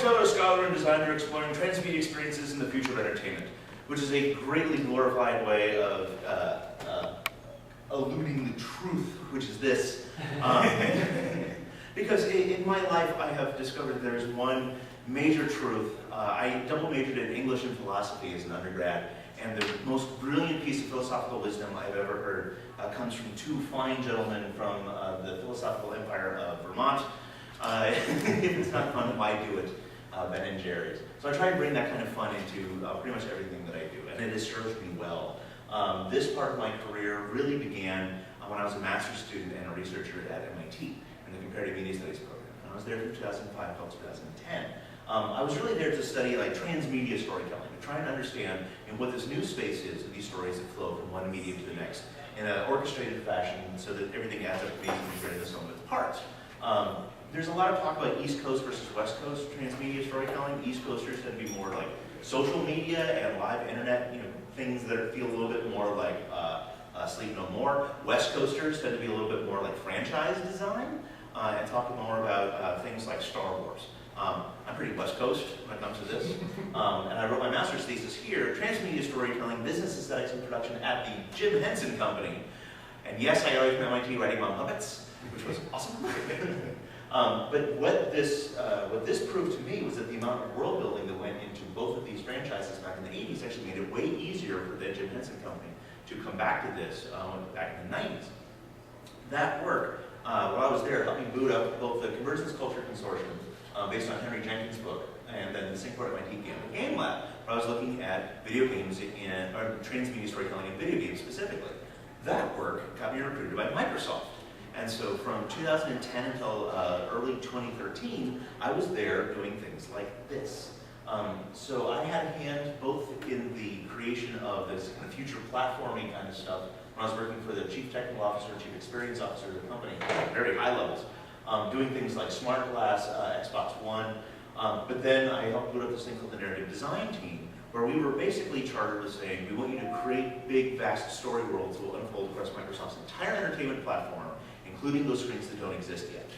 storyteller, scholar, and designer exploring transmedia experiences in the future of entertainment, which is a greatly glorified way of eluding the truth, which is this. Because in my life, I have discovered there's one major truth. I double majored in English and philosophy as an undergrad, and the most brilliant piece of philosophical wisdom I've ever heard comes from two fine gentlemen from the philosophical empire of Vermont. If it's not fun, why do it? Ben and Jerry's. So I try and bring that kind of fun into pretty much everything that I do, and it has served me well. This part of my career really began when I was a master's student and a researcher at MIT in the Comparative Media Studies program. And I was there from 2005 till 2010. I was really there to study like transmedia storytelling, to try and understand what this new space is of these stories that flow from one medium to the next in an orchestrated fashion so that everything adds up to being integrated in the sum of its parts. There's a lot of talk about East Coast versus West Coast transmedia storytelling. East Coasters tend to be more like social media and live internet, things that feel a little bit more like Sleep No More. West Coasters tend to be a little bit more like franchise design and talk more about things like Star Wars. I'm pretty West Coast when it comes to this. And I wrote my master's thesis here, Transmedia Storytelling, Business Aesthetics and Production at the Jim Henson Company. And yes, I graduated from MIT writing about Muppets, which was awesome. But what this proved to me was that the amount of world building that went into both of these franchises back in the 80s actually made it way easier for the Jim Henson Company to come back to this back in the 90s. That work, while I was there, helped me boot up both the Convergence Culture Consortium, based on Henry Jenkins' book, and then the Singapore MIT Game Lab, where I was looking at video games or transmedia storytelling in video games specifically. That work got me recruited by Microsoft. And so from 2010 until early 2013, I was there doing things like this. So I had a hand both in the creation of this kind of future platforming kind of stuff when I was working for the Chief Technical Officer, Chief Experience Officer of the company at very high levels, doing things like Smart Glass, Xbox One, but then I helped put up this thing called the Narrative Design Team, where we were basically chartered with saying, we want you to create big, vast story worlds that will unfold across Microsoft's entire entertainment platform, including those screens that don't exist yet.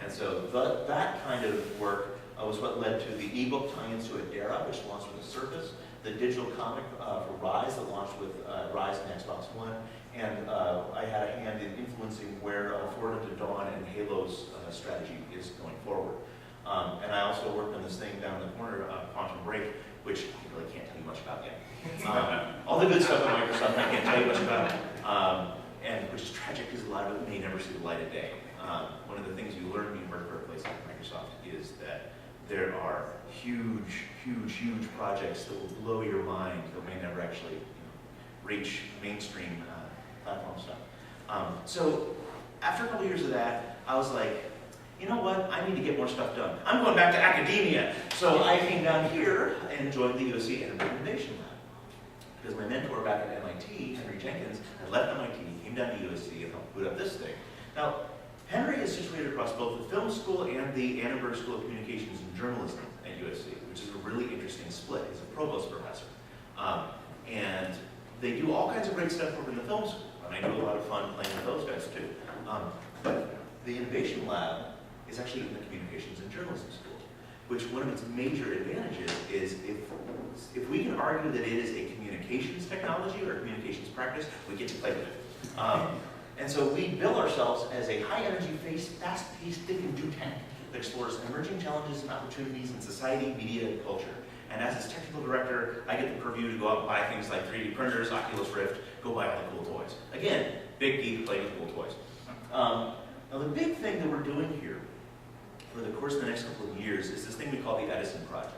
And so that kind of work was what led to the ebook tie-ins to Adara, which launched with the Surface, the digital comic for Rise that launched with Rise and Xbox One, and I had a hand in influencing where Forward Unto Dawn and Halo's strategy is going forward. And I also worked on this thing down in the corner, Quantum Break, which I really can't tell you much about yet. All the good stuff at Microsoft I can't tell you much about. And which is tragic because a lot of it may never see the light of day. One of the things you learn when you work for a place like Microsoft is that there are huge, huge, huge projects that will blow your mind that may never actually reach mainstream platform stuff. So after a couple years of that, I was like, you know what, I need to get more stuff done. I'm going back to academia. So I came down here and joined the USC Annenberg Innovation Lab. Because my mentor back at MIT, Henry Jenkins, had left MIT, came down to USC and helped boot up this thing. Now, Henry is situated across both the film school and the Annenberg School of Communications and Journalism at USC, which is a really interesting split. He's a provost professor. And they do all kinds of great stuff over in the film school, and I do a lot of fun playing with those guys too. But the Innovation Lab is actually in the Communications and Journalism School, which one of its major advantages is if we can argue that it is a communications technology or a communications practice, we get to play with it. And so we bill ourselves as a high-energy, fast-paced, thick and do tank that explores emerging challenges and opportunities in society, media, and culture. And as its technical director, I get the purview to go out and buy things like 3D printers, Oculus Rift, go buy all the cool toys. Again, big geek, play with cool toys. Now the big thing that we're doing here for the course of the next couple of years is this thing we call the Edison Project.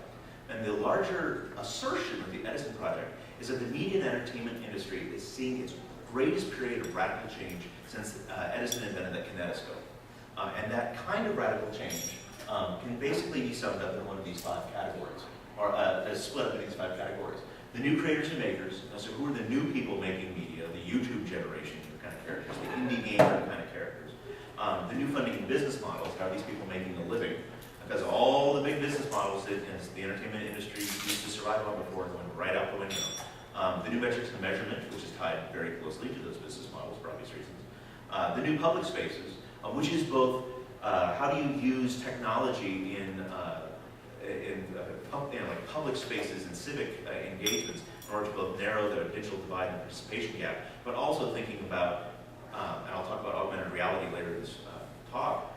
And the larger assertion of the Edison Project is that the media and entertainment industry is seeing its greatest period of radical change since Edison invented the kinetoscope. And that kind of radical change can basically be summed up in one of these 5 categories, or is split up in these 5 categories. The new creators and makers, so who are the new people making media, the YouTube generation kind of characters, the indie gamer kind of characters. The new funding and business models, how are these people making a living? Because all the big business models that the entertainment industry used to survive on before are going right out the window. The new metrics and measurement, which is tied very closely to those business models for obvious reasons. The new public spaces, which is both how do you use technology in public spaces and civic engagements in order to both narrow the digital divide and participation gap, but also thinking about, and I'll talk about augmented reality later in this talk,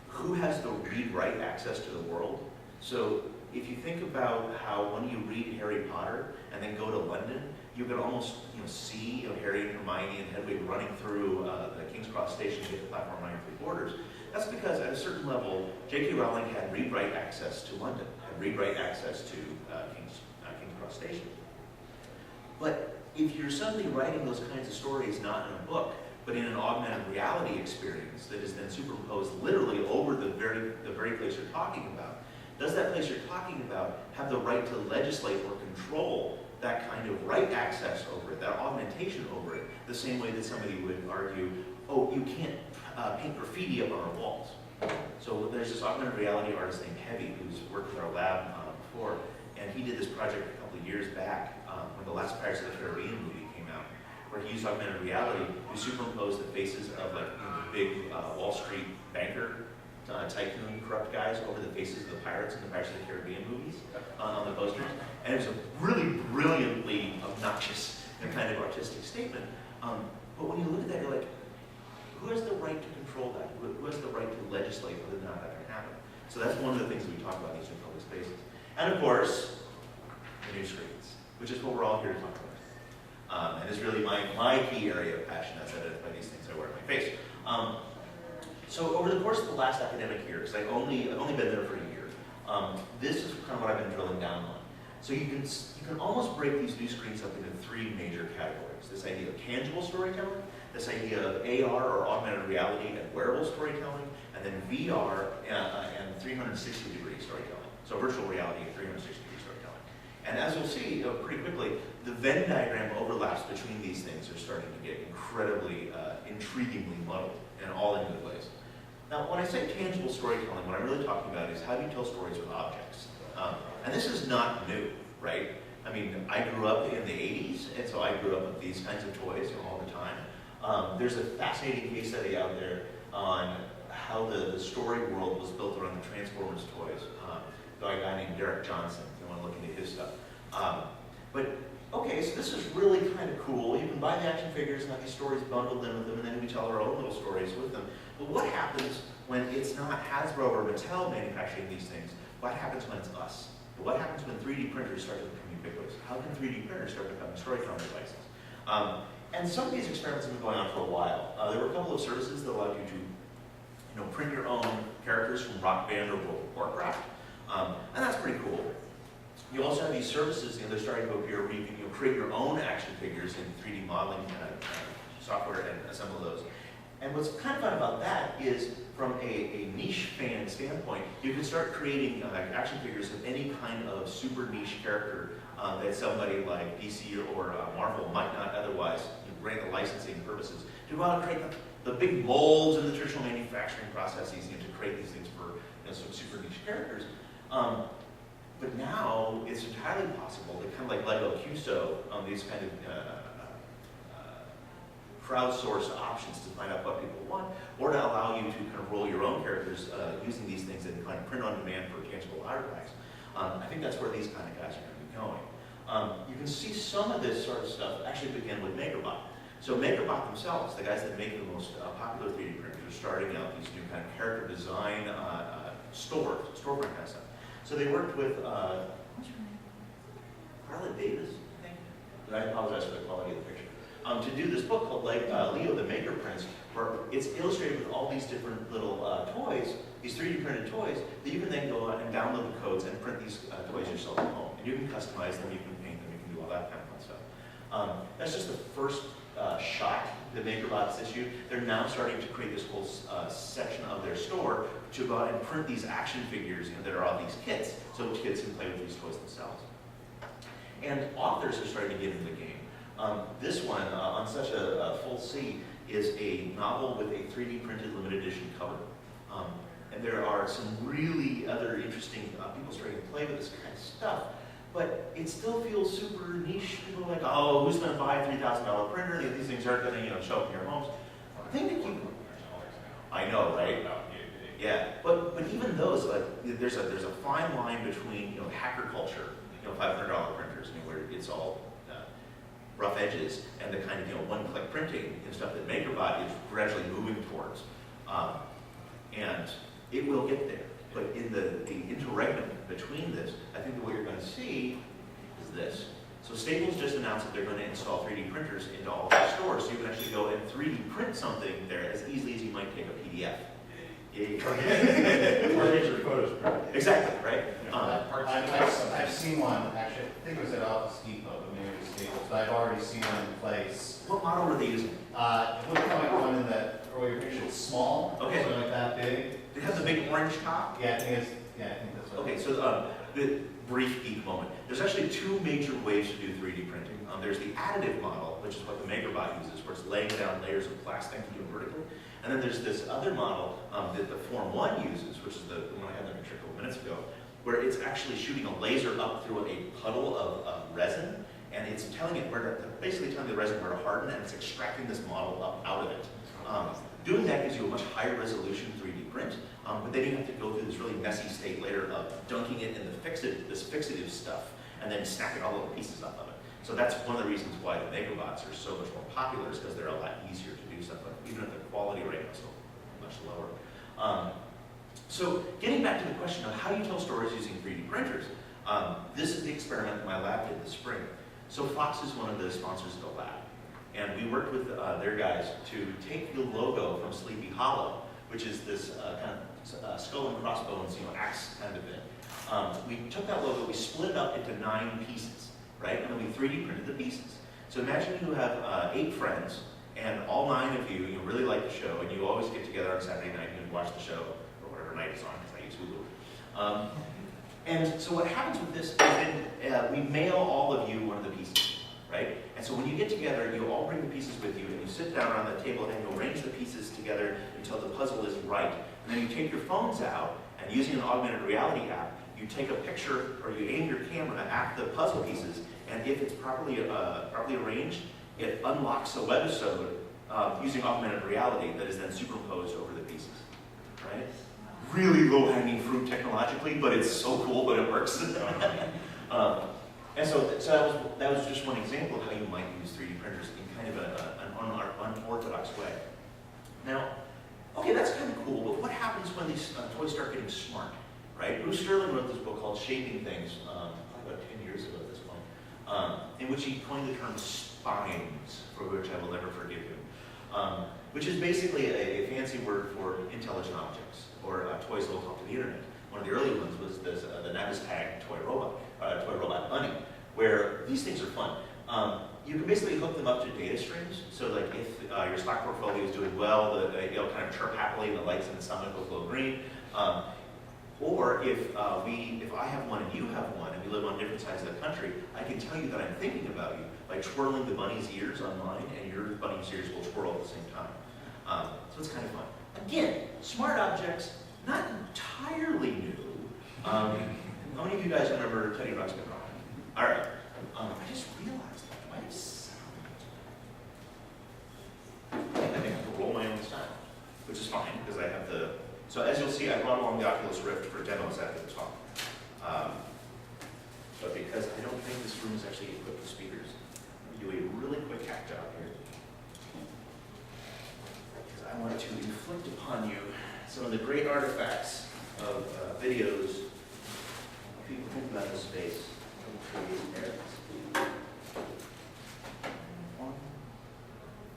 who has the read-write access to the world? So if you think about how when you read Harry Potter and then go to London, you can almost see Harry and Hermione and Hedwig running through the King's Cross station to get to platform 93 Borders. That's because at a certain level, J.K. Rowling had read-write access to London, had read-write access to King's Cross station. But if you're suddenly writing those kinds of stories not in a book, but in an augmented reality experience that is then superimposed literally over the very place you're talking about, does that place you're talking about have the right to legislate or control that kind of right access over it, that augmentation over it, the same way that somebody would argue, oh, you can't paint graffiti up on our walls. So there's this augmented reality artist named Heavy who's worked with our lab before, and he did this project a couple of years back when the last Pirates of the Caribbean movie came out, where he used augmented reality to superimpose the faces of the big Wall Street banker, tycoon, corrupt guys over the faces of the pirates in the Pirates of the Caribbean movies on the posters. And it was a really brilliantly obnoxious kind of artistic statement. But when you look at that, you're like, who has the right to control that? Who has the right to legislate whether or not that can happen? So that's one of the things we talk about in these new public spaces. And of course, the new screens, which is what we're all here to talk about. And is really my key area of passion as evidenced by these things I wear on my face. So over the course of the last academic year, because I've only been there for a year, this is kind of what I've been drilling down on. So you can almost break these new screens up into three major categories. This idea of tangible storytelling, this idea of AR or augmented reality and wearable storytelling, and then VR and 360-degree storytelling. So virtual reality and 360-degree storytelling. And as you'll see pretty quickly, the Venn diagram overlaps between these things are starting to get incredibly, intriguingly muddled, and all in good ways. Now, when I say tangible storytelling, what I'm really talking about is how do you tell stories with objects? And this is not new, right? I mean, I grew up in the 80s, and so I grew up with these kinds of toys all the time. There's a fascinating case study out there on how the story world was built around the Transformers toys by a guy named Derek Johnson, if you want to look into his stuff. But okay, so this is really kind of cool. You can buy the action figures and have these stories bundled in with them, and then we tell our own little stories with them. But what happens when it's not Hasbro or Mattel manufacturing these things? What happens when it's us? What happens when 3D printers start to become ubiquitous? How can 3D printers start becoming storytelling devices? And some of these experiments have been going on for a while. There were a couple of services that allowed you to print your own characters from Rock Band or World of Warcraft. And that's pretty cool. You also have these services, they're starting to appear where you can create your own action figures in 3D modeling software and assemble those. And what's kind of fun about that is, from a niche fan standpoint, you can start creating action figures of any kind of super niche character that somebody like DC or Marvel might not otherwise grant the licensing purposes. To go out and create the big molds and the traditional manufacturing processes to create these things for some super niche characters. But now it's entirely possible to kind of like Lego QSO on these kind of crowdsource options to find out what people want, or to allow you to kind of roll your own characters using these things and kind of print on demand for tangible artifacts. I think that's where these kind of guys are going to be going. You can see some of this sort of stuff actually begin with MakerBot. So MakerBot themselves, the guys that make the most popular 3D printers, are starting out these new kind of character design storefront kind of stuff. So they worked with, what's her name? Carla Davis, I think? And I apologize for the quality of the picture. To do this book called Leo the Maker Prints, where it's illustrated with all these different little toys, these 3D printed toys, that you can then go out and download the codes and print these toys yourself at home. And you can customize them, you can paint them, you can do all that kind of fun stuff. That's just the first shot that MakerBot's issued. They're now starting to create this whole section of their store to go out and print these action figures that are all these kits, so kids can play with these toys themselves. And authors are starting to get into the game. This one, on such a full C, is a novel with a 3D printed limited edition cover. And there are some really other interesting people starting to play with this kind of stuff. But it still feels super niche. People are like, oh, who's going to buy a $3,000 printer? These things aren't going to show up in your homes. The thing to keep, I know, right? Yeah. but even those, like, there's a fine line between, hacker culture, $500 printers, where it's all rough edges, and the kind of, one-click printing and stuff that MakerBot is gradually moving towards. And it will get there. But in the interregnum between this, I think that what you're going to see is this. So Staples just announced that they're going to install 3D printers into all of their stores, so you can actually go and 3D print something there as easily as you might take a PDF. Exactly, right? I've seen one, actually, I think it was at Office Depot, but maybe it was Staples, but I've already seen one in place. What model were they using? It looked like one in that earlier picture, it's small, Okay. so like that big. It has the big orange top? Yeah, I think that's what Okay, so the brief geek moment. There's actually two major ways to do 3D printing. There's the additive model, which is what the MakerBot uses, where it's laying down layers of plastic to do it vertically. And then there's this other model that the Form 1 uses, which is the one I had in the picture a couple minutes ago, where it's actually shooting a laser up through a puddle of resin, and it's telling it basically telling the resin where to harden, and it's extracting this model up out of it. Doing that gives you a much higher resolution 3D print, but then you have to go through this really messy state later of dunking it in this fixative stuff, and then snapping all the pieces up of it. So that's one of the reasons why the MakerBots are so much more popular, is because they're a lot easier to do something, even if the quality rate is much lower. So getting back to the question of how do you tell stories using 3D printers, this is the experiment that my lab did this spring. So Fox is one of the sponsors of the lab. And we worked with their guys to take the logo from Sleepy Hollow, which is this kind of skull and crossbones, axe kind of thing. We took that logo, we split it up into 9 pieces, right? And then we 3D printed the pieces. So imagine you have 8 friends, and all 9 of you really like the show, and you always get together on Saturday night and watch the show, or whatever night it's on, because I use Hulu. And so what happens with this is then we mail all of you one of the pieces, right? And so when you get together, you all bring the pieces with you, and you sit down around the table, and you arrange the pieces together until the puzzle is right. And then you take your phones out, and using an augmented reality app, you take a picture, or you aim your camera at the puzzle pieces, and if it's properly arranged, it unlocks a webisode using augmented reality that is then superimposed over the pieces, right? Really low-hanging fruit technologically, but it's so cool, but it works. And so that was just one example of how you might use 3D printers in kind of an unorthodox way. Now, okay, that's kind of cool, but what happens when these toys start getting smart, right? Bruce Sterling wrote this book called Shaping Things, probably about 10 years ago at this point, in which he coined the term spines, for which I will never forgive him, which is basically a fancy word for intelligent objects, or toys that will talk to the internet. One of the early ones was this, the Navistag toy robot Bunny, where these things are fun. You can basically hook them up to data streams. So like if your stock portfolio is doing well, it'll kind of chirp happily and the lights in the summit will glow green. Or if I have one and you have one and we live on different sides of the country, I can tell you that I'm thinking about you by twirling the bunny's ears on mine, and your bunny's ears will twirl at the same time. So it's kind of fun. Again, smart objects, not entirely new. How many of you guys remember Teddy Ruxpin? All right. I just realized I might have sound. I think I have to roll my own sound, which is fine because I have the. So as you'll see, I brought along the Oculus Rift for demos after the talk. But because I don't think this room is actually equipped with speakers, I'm going to do a really quick hack job here. Because I want to inflict upon you some of the great artifacts of videos people think about this space. One,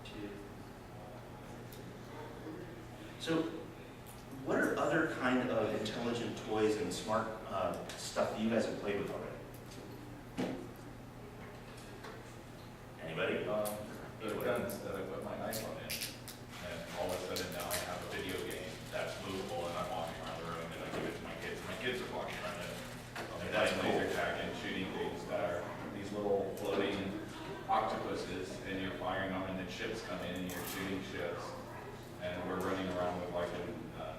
two. So, what are other kind of intelligent toys and smart stuff that you guys have played with already? Anybody? The guns that I put my iPhone in, and all of a sudden now I have a video game that's movable, and I'm walking around the room, and I give it to my kids. My kids are walking around it. They're playing laser tag and shooting things that are these little floating octopuses, and you're firing them, and then ships come in, and you're shooting ships. And we're running around with like an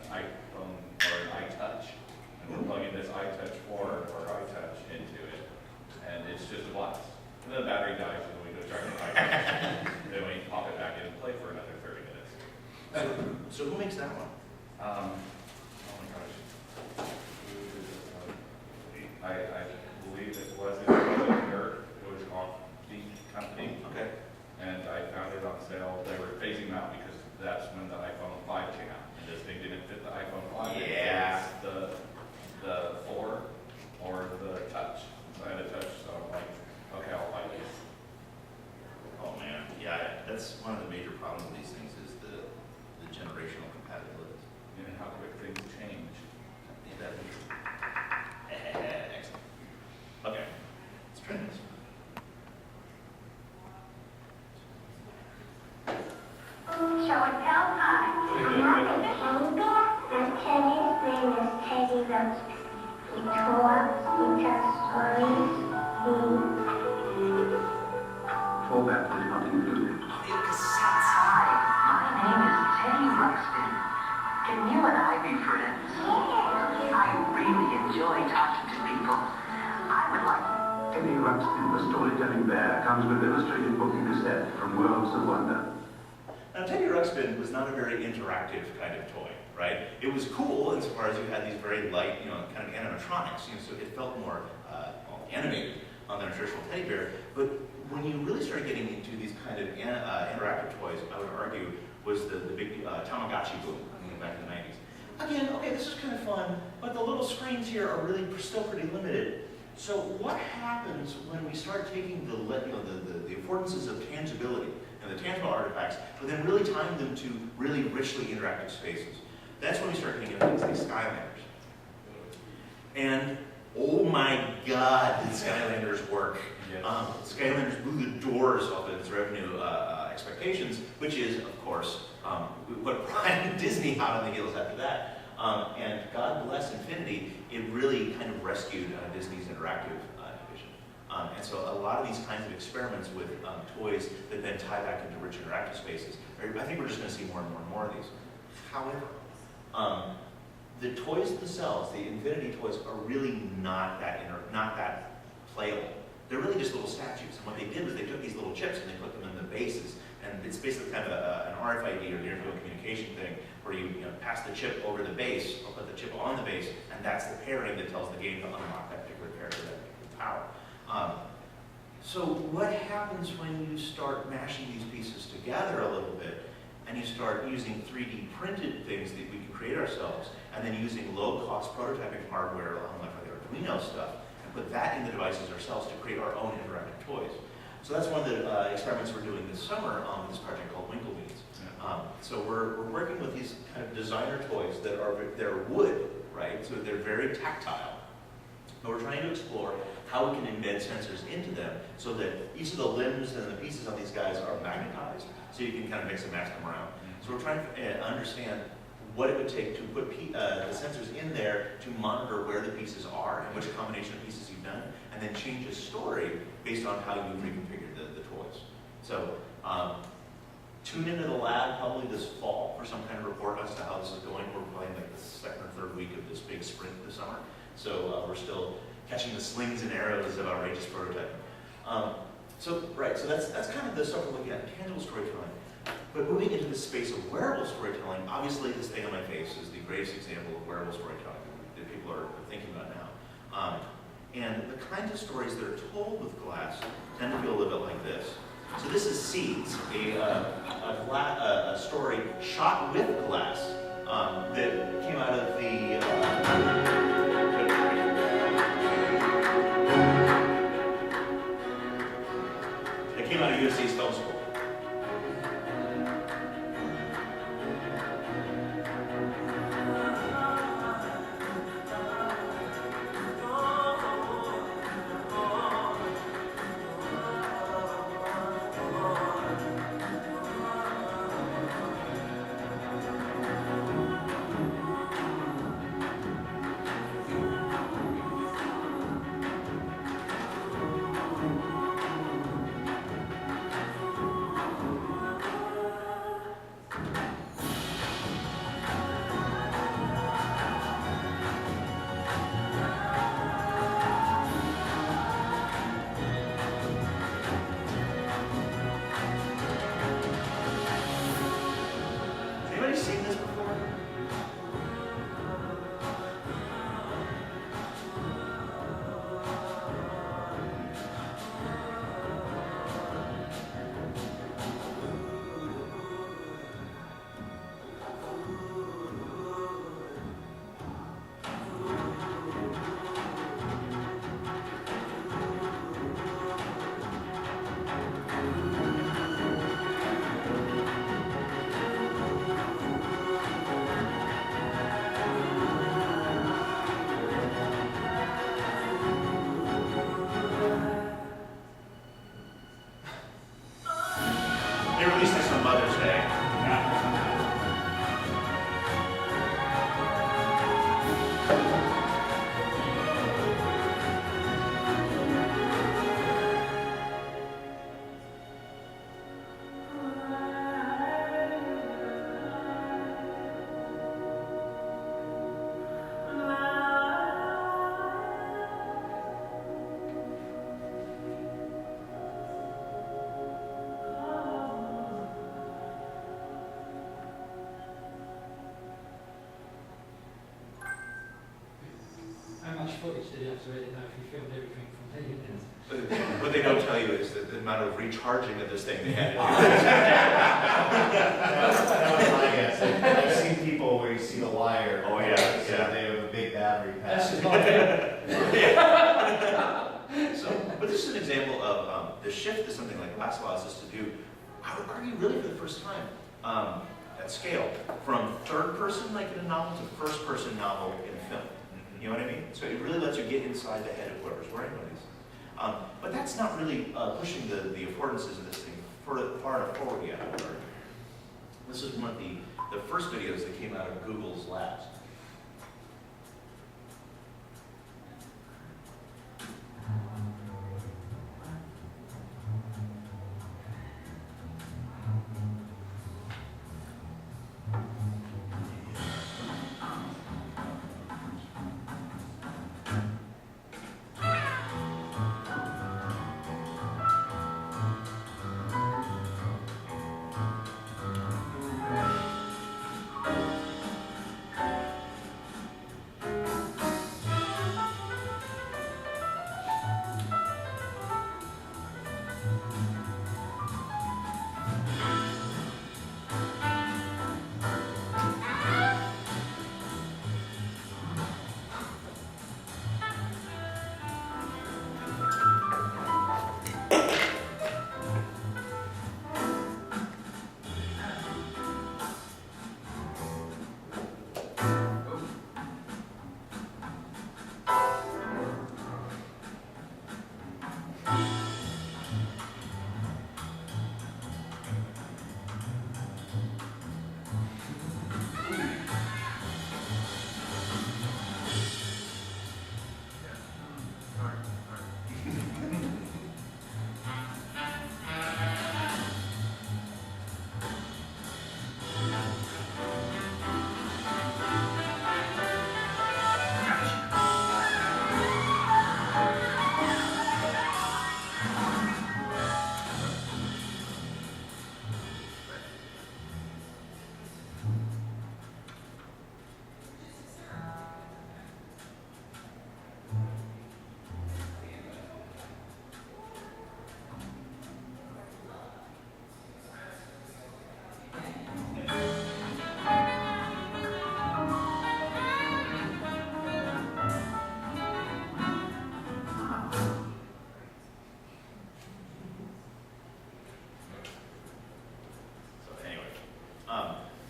iPhone or an iTouch, and we're plugging this iTouch 4 or iTouch into it, and it's just a blast. And then the battery dies, and we go charge the iTouch. Then we pop it back in and play for another 30 minutes. So who makes that one? Oh my god, I believe it was Wyrd. It was called the company. Okay. And I found it on sale. They were phasing them out because that's when the iPhone 5 came out. And this thing didn't fit the iPhone 5. Yeah. It's the 4 or the touch. So I had a touch, so I'm like, okay, I'll buy this. Oh man, yeah, that's one of the major problems with these things is the generational compatibility. And how quick things change. Yeah, that is excellent. Okay, let's try this. Show and tell time. My name is Annenberg, and Teddy's name is Teddy Roach. He talks, he tells stories, Format is not included. Hi, my name is Teddy Ruxpin. Can you and I be friends? I really enjoy talking to people. I would like... Teddy Ruxpin, the storytelling bear, comes with illustrated booking cassette from Worlds of Wonder. Now, Teddy Ruxpin was not a very interactive kind of toy, right? It was cool insofar as you had these very light, kind of animatronics, so it felt more animated on the traditional teddy bear. But when you really started getting into these kind of interactive toys, I would argue, was the big Tamagotchi boom back in the 90s. Again, okay, this is kind of fun, but the little screens here are really still pretty limited. So what happens when we start taking the affordances of tangibility and the tangible artifacts, but then really tying them to really richly interactive spaces? That's when we start getting into things like Skylanders. And oh my God, did Skylanders work? Yes. Skylanders blew the doors off of its revenue expectations, which is, of course, what brought Disney hot on the heels after that. And God bless Infinity, it really kind of rescued Disney's interactive division. And so a lot of these kinds of experiments with toys that then tie back into rich interactive spaces, I think we're just going to see more and more and more of these. However, the toys themselves, the Infinity toys, are really not that playable. They're really just little statues. And what they did was they took these little chips and they put them in the bases. And it's basically kind of an RFID or near-field communication thing where you pass the chip over the base or put the chip on the base, and that's the pairing that tells the game to unlock that particular pair for that particular power. So what happens when you start mashing these pieces together a little bit and you start using 3D printed things that we can create ourselves and then using low-cost prototyping hardware like the Arduino stuff and put that in the devices ourselves to create our own interactive toys? So that's one of the experiments we're doing this summer on this project called Winklebeans. So we're working with these kind of designer toys they're wood, right? So they're very tactile. But we're trying to explore how we can embed sensors into them so that each of the limbs and the pieces on these guys are magnetized, so you can kind of mix and match them around. So we're trying to understand what it would take to put the sensors in there to monitor where the pieces are and which combination of pieces you've done, and then change the story based on how you reconfigured the toys. So tune into the lab probably this fall for some kind of report as to how this is going. We're probably like the second or third week of this big sprint this summer. So we're still catching the slings and arrows of outrageous prototyping. So that's kind of the stuff we're looking at, tangible storytelling. But moving into the space of wearable storytelling, obviously this thing on my face is the greatest example of wearable storytelling that people are thinking about now. And the kinds of stories that are told with glass tend to feel a little bit like this. So this is Seeds, a story shot with glass that came out of the... that came out of USC's film school. you'd have to really know if you filmed everything from there. What they don't tell you is that the amount of recharging of this thing they had to That was my guess. I've seen people where you see the wire. Oh, yeah, so yeah. They have a big battery pack. That's just not it. So, but this is an example of the shift that something like glass allows us to do, I would argue really for the first time, at scale, from third person, like in a novel, to first person novel in a film. You know what I mean? So it really lets you get inside the head of whoever's writing these. But that's not really pushing the affordances of this thing far enough forward yet. This is one of the first videos that came out of Google's labs.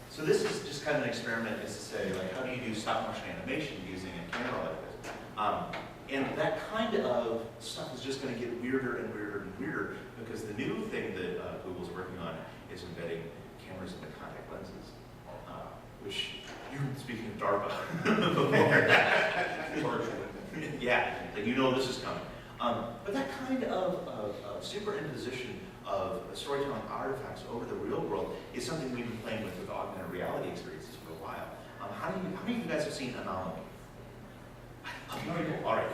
So this is just kind of an experiment, is to say, like, how do you do stop motion animation using a camera like this? And that kind of stuff is just going to get weirder and weirder and weirder, because the new thing that Google's working on is embedding cameras into contact lenses, which, speaking of DARPA, yeah, like, you know this is coming. But that kind of superimposition of storytelling artifacts over the real world is something we've been playing with augmented reality experiences for a while. How many of you guys have seen Anomaly? All right.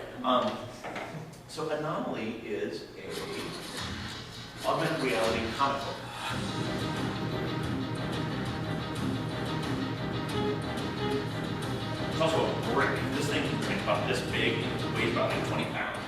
So Anomaly is a augmented reality comic book. It's also a brick. This thing is about this big and weighs about like 20 pounds.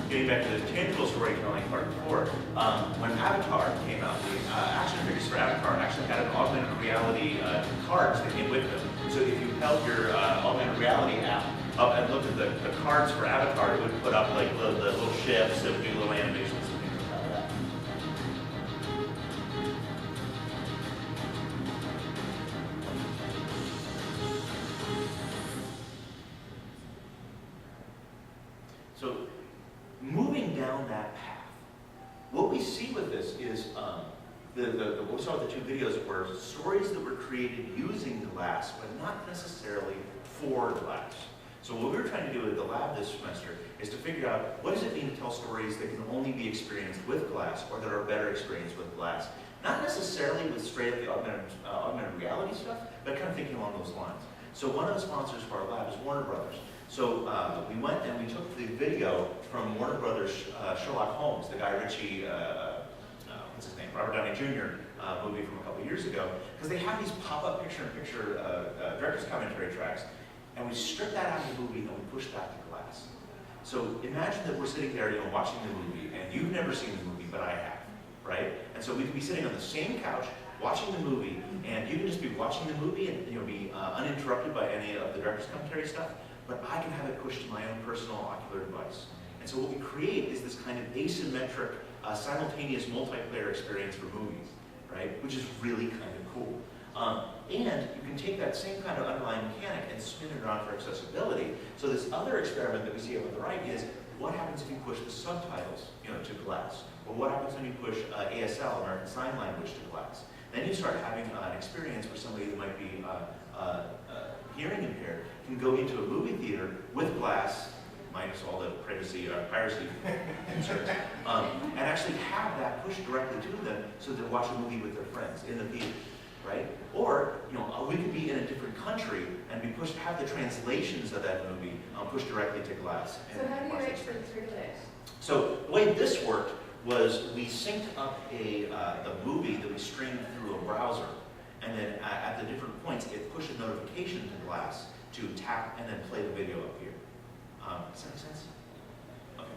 Getting back to the tangible storytelling part before, when Avatar came out, the action figures for Avatar actually had an augmented reality cards that came with them. So if you held your augmented reality app up and looked at the cards for Avatar, it would put up like the little ships, it would do little animations and things like that. So moving down that path, what we see with this is what we saw with the two videos were stories that were created using glass, but not necessarily for glass. So what we were trying to do at the lab this semester is to figure out what does it mean to tell stories that can only be experienced with glass, or that are better experienced with glass, Not necessarily with straight up the augmented reality stuff, but kind of thinking along those lines. So one of the sponsors for our lab is Warner Brothers. So we went and we took the video from Warner Brothers Sherlock Holmes, the Guy Ritchie, what's his name, Robert Downey Jr. Movie from a couple years ago, because they have these pop-up picture-in-picture director's commentary tracks, and we stripped that out of the movie and we pushed that to glass. So imagine that we're sitting there, watching the movie, and you've never seen the movie, but I have, right? And so we can be sitting on the same couch, watching the movie, and you can just be watching the movie and be uninterrupted by any of the director's commentary stuff, but I can have it pushed to my own personal ocular device. And so what we create is this kind of asymmetric, simultaneous multiplayer experience for movies, right? Which is really kind of cool. And you can take that same kind of underlying mechanic and spin it around for accessibility. So this other experiment that we see up on the right is, what happens if you push the subtitles to glass? Or what happens when you push ASL, American Sign Language, to glass? Then you start having an experience where somebody who might be hearing impaired can go into a movie theater with glass, minus all the piracy concerns, and actually have that pushed directly to them so they watch a movie with their friends in the theater, right? Or we could be in a different country and have the translations of that movie pushed directly to glass. So how do you actually through this? So the way this worked was we synced up the movie that we streamed through a browser, and then at the different points it pushed a notification to glass to tap and then play the video up here. Does that make sense? Okay.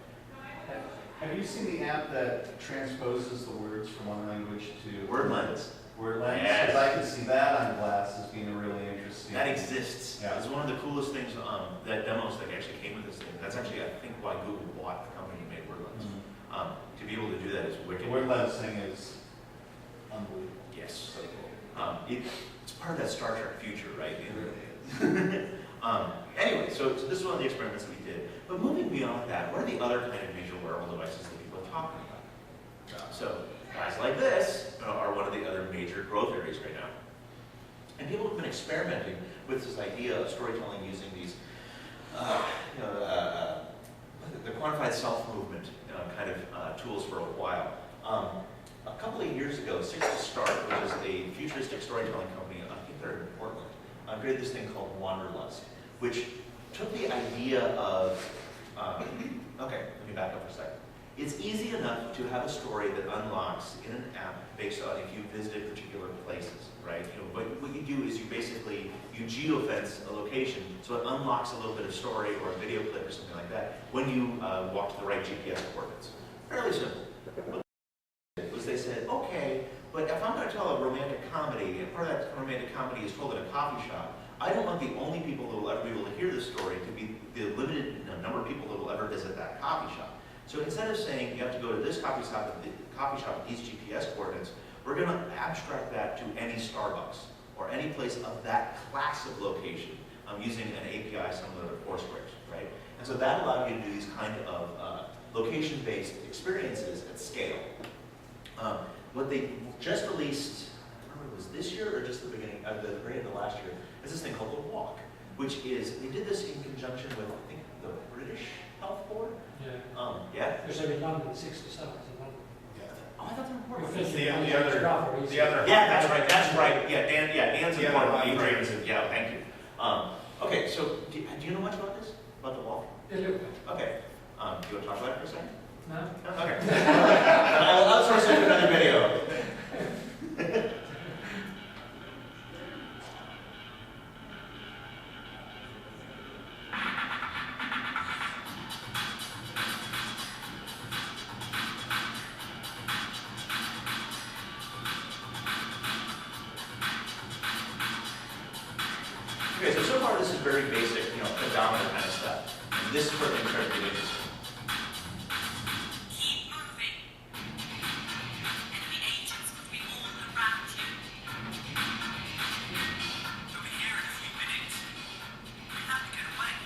Have you seen the app that transposes the words from one language to Word lens. Word lens? Yes. Because I can see that on glass as being a really interesting. That exists. Yeah. It's one of the coolest things, that demos that actually came with this thing. That's actually, I think, why Google bought the company that made Word lens. To be able to do that is wicked. The word lens thing is unbelievable. Yes. So cool. It's part of that Star Trek future, right? Anyway, so this is one of the experiments that we did. But moving beyond that, what are the other kind of major wearable devices that people are talking about? So guys like this are one of the other major growth areas right now. And people have been experimenting with this idea of storytelling using these, the quantified self-movement kind of tools for a while. A couple of years ago, Six to Start, which is a futuristic storytelling company, I think they're in Portland, created this thing called Wanderlust, which took the idea of, okay, let me back up for a second. It's easy enough to have a story that unlocks in an app based on if you visited particular places, right? What you do is you geofence a location, so it unlocks a little bit of story or a video clip or something like that when you walk to the right GPS coordinates. Fairly simple. What they did was they said, okay, but if I'm going to tell a romantic comedy, and part of that romantic comedy is told in a coffee shop, I don't want the only people that will ever be able to hear this story to be the limited number of people that will ever visit that coffee shop. So instead of saying you have to go to this coffee shop with these GPS coordinates, we're going to abstract that to any Starbucks or any place of that class of location using an API similar to Foursquare's, right? And so that allowed you to do these kind of location-based experiences at scale. What they just released, I don't remember if it was this year or just the beginning of the last year, is this thing called The Walk, which is, they did this in conjunction with, I think, the British Health Board. Yeah. Yeah? There's only London, 60 stars in London. Oh, I thought they were We're important. fishing The on other- Strava, the easy. other- Yeah, that's right. Yeah, Dan's The important. other one, right. Yeah, thank you. Okay, so do you know much about this? About The Walk? Yeah, look. Okay. Do you want to talk about it for a second? No? No? Okay. I'll outsource it to another video. Okay, so far this is very basic, pedometer kind of stuff. And this is where things start to get interesting. Keep moving. Enemy agents could be all around you. They'll be here in a few minutes. We have to get away.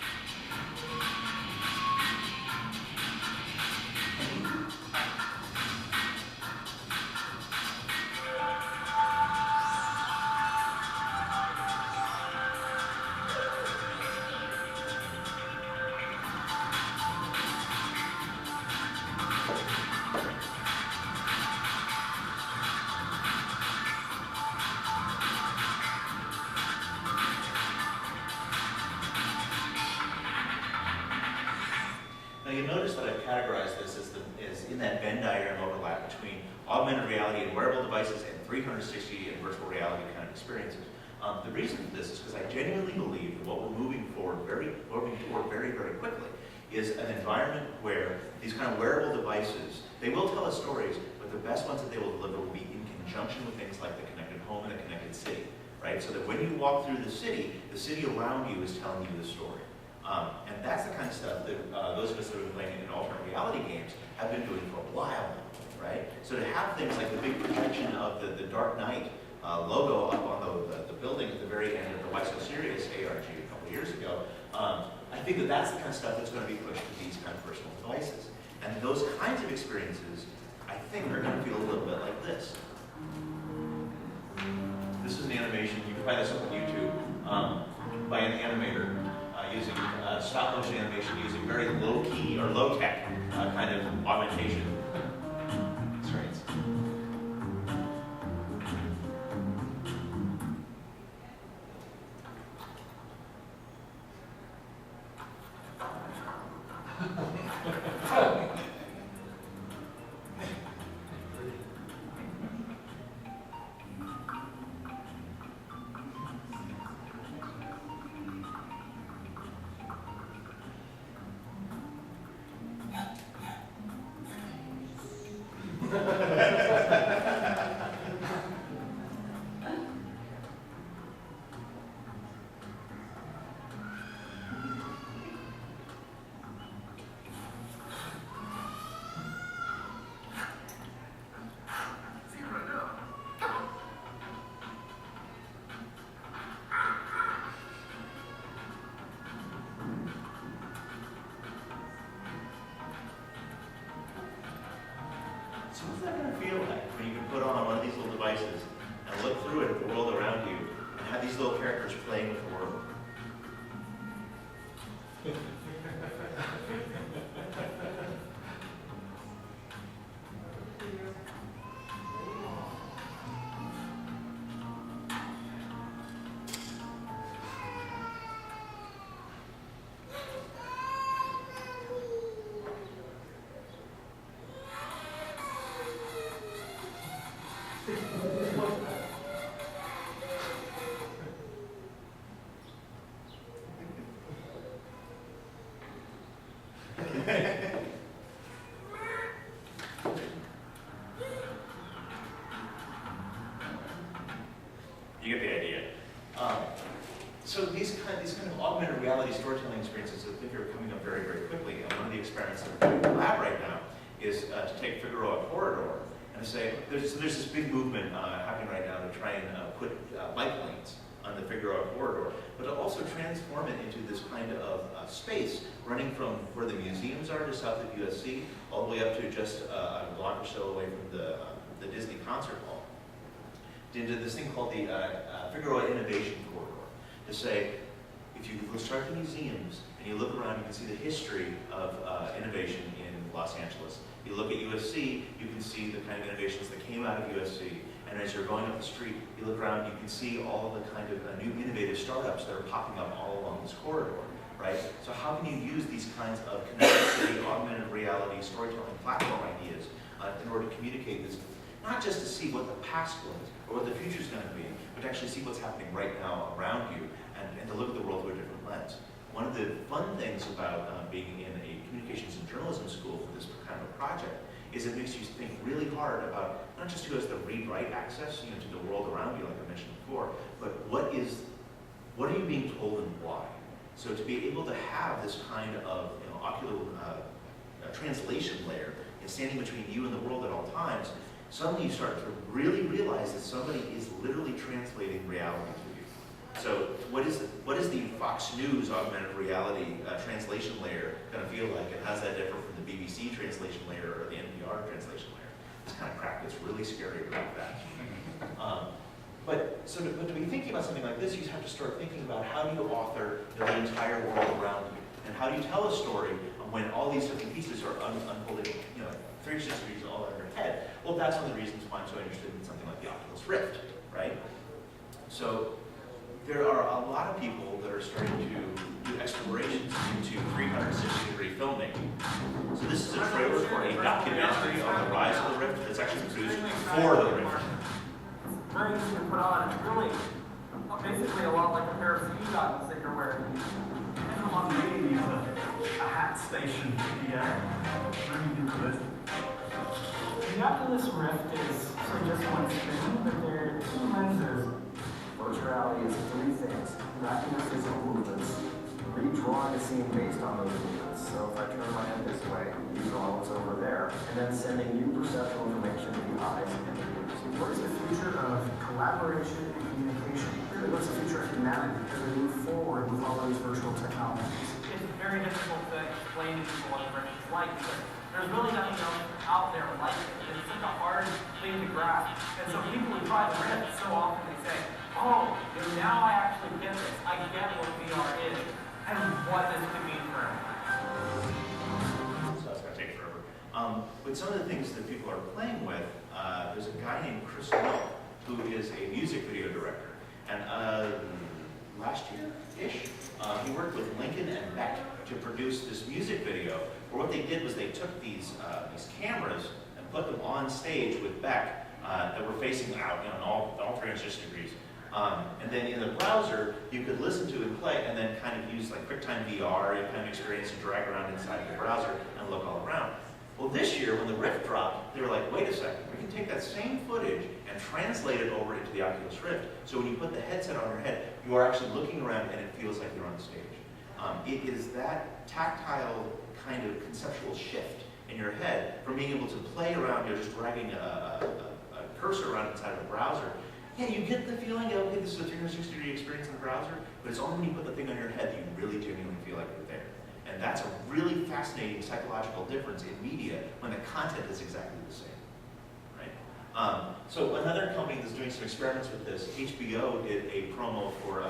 you notice that I've categorized this as in that Venn diagram overlap between augmented reality and wearable devices and 360 and virtual reality kind of experiences. The reason for this is because I genuinely believe that what we're moving toward very, very quickly is an environment where these kind of wearable devices, they will tell us stories, but the best ones that they will deliver will be in conjunction with things like the connected home and the connected city, right? So that when you walk through the city around you is telling you the story. And that's the kind of stuff that those of us that have been playing in alternate reality games have been doing for a while now, right? So to have things like the big projection of the Dark Knight logo up on the building at the very end of the Why So Serious ARG a couple years ago, I think that that's the kind of stuff that's going to be pushed to these kind of personal devices. And those kinds of experiences, I think, are going to feel a little bit like this. This is an animation, you can find this up on YouTube, by an animator using stop motion animation using very low-key or low-tech kind of augmentation experience. So what's that going to feel like when you can put on one of these little devices and look through it at the world around you and have these little characters playing with the world? You get the idea. So these kind of augmented reality storytelling experiences, I think, are coming up very, very quickly. And one of the experiments that we're doing in the lab right now is to take Figueroa Corridor and to say, there's this big movement happening right now to try and put bike lanes on the Figueroa Corridor, but to also transform it into this kind of space running from where the museums are just south of USC, all the way up to just a block or so away from the Disney Concert Hall, into this thing called the Figueroa Innovation Corridor. To say, if you start the museums and you look around, you can see the history of innovation in Los Angeles. You look at USC, you can see the kind of innovations that came out of USC. And as you're going up the street, you look around, you can see all the kind of new innovative startups that are popping up all along this corridor, right? So how can you use these kinds of connected city, augmented reality, storytelling platform ideas in order to communicate this, not just to see what the past was or what the future is going to be, but to actually see what's happening right now around you and to look at the world through a different lens. One of the fun things about being in a communications and journalism school for this kind of a project is it makes you think really hard about not just who has the read-write access, to the world around you, like I mentioned before, but what are you being told and why? So to be able to have this kind of ocular translation layer and standing between you and the world at all times, suddenly you start to really realize that somebody is literally translating reality to you. So what is the Fox News augmented reality translation layer going to feel like, and how does that differ from the BBC translation layer or the NPR translation layer? This kind of crap gets really scary about that. But to be thinking about something like this, you have to start thinking about how do you author the entire world around you, and how do you tell a story when all these different pieces are unfolding, 360 degrees all in your head. Well, that's one of the reasons why I'm so interested in something like the Oculus Rift, right? So there are a lot of people that are starting to do explorations into 360-degree filmmaking. So this is a trailer for a documentary on the rise of the Rift that's actually produced for the Rift. Very easy to put on. It's really basically a lot like a pair of ski goggles that you're wearing. Everyone really needs a hat station to be running into it. The Oculus Rift is just one screen, but there are two lenses. Virtual reality is three things: tracking your physical movements, redrawing a scene based on those movements. So if I turn my head this way, you draw what's over there, and then sending new perceptual information to the eyes and the ears. What is the future of collaboration and communication? Really, what's the future of humanity as we move forward with all these virtual technologies? It's very difficult to explain to people what Rift is like, because there's really nothing else out there like it. It's such a hard thing to grasp. And so people who try the Rift, so often they say, oh, now I actually get this. I get what VR is and what this could mean for everyone. So that's going to take forever. But some of the things that people are playing with, there's a guy named Chris Lowe, who is a music video director. And last year-ish, he worked with Lincoln and Beck to produce this music video, where what they did was they took these cameras and put them on stage with Beck that were facing out, in all 360 degrees. And then in the browser, you could listen to and play, and then kind of use like QuickTime VR, you kind of experience and drag around inside of the browser and look all around. Well, this year, when the Rift dropped, they were like, wait a second, we can take that same footage and translate it over into the Oculus Rift. So when you put the headset on your head, you are actually looking around and it feels like you're on stage. It is that tactile kind of conceptual shift in your head from being able to play around, just dragging a cursor around inside of a browser. Yeah, you get the feeling, okay, this is a 360-degree experience in the browser, but it's only when you put the thing on your head that you really genuinely feel like you're there. And that's a really fascinating psychological difference in media when the content is exactly the same, right? So another company that's doing some experiments with this, HBO did a promo for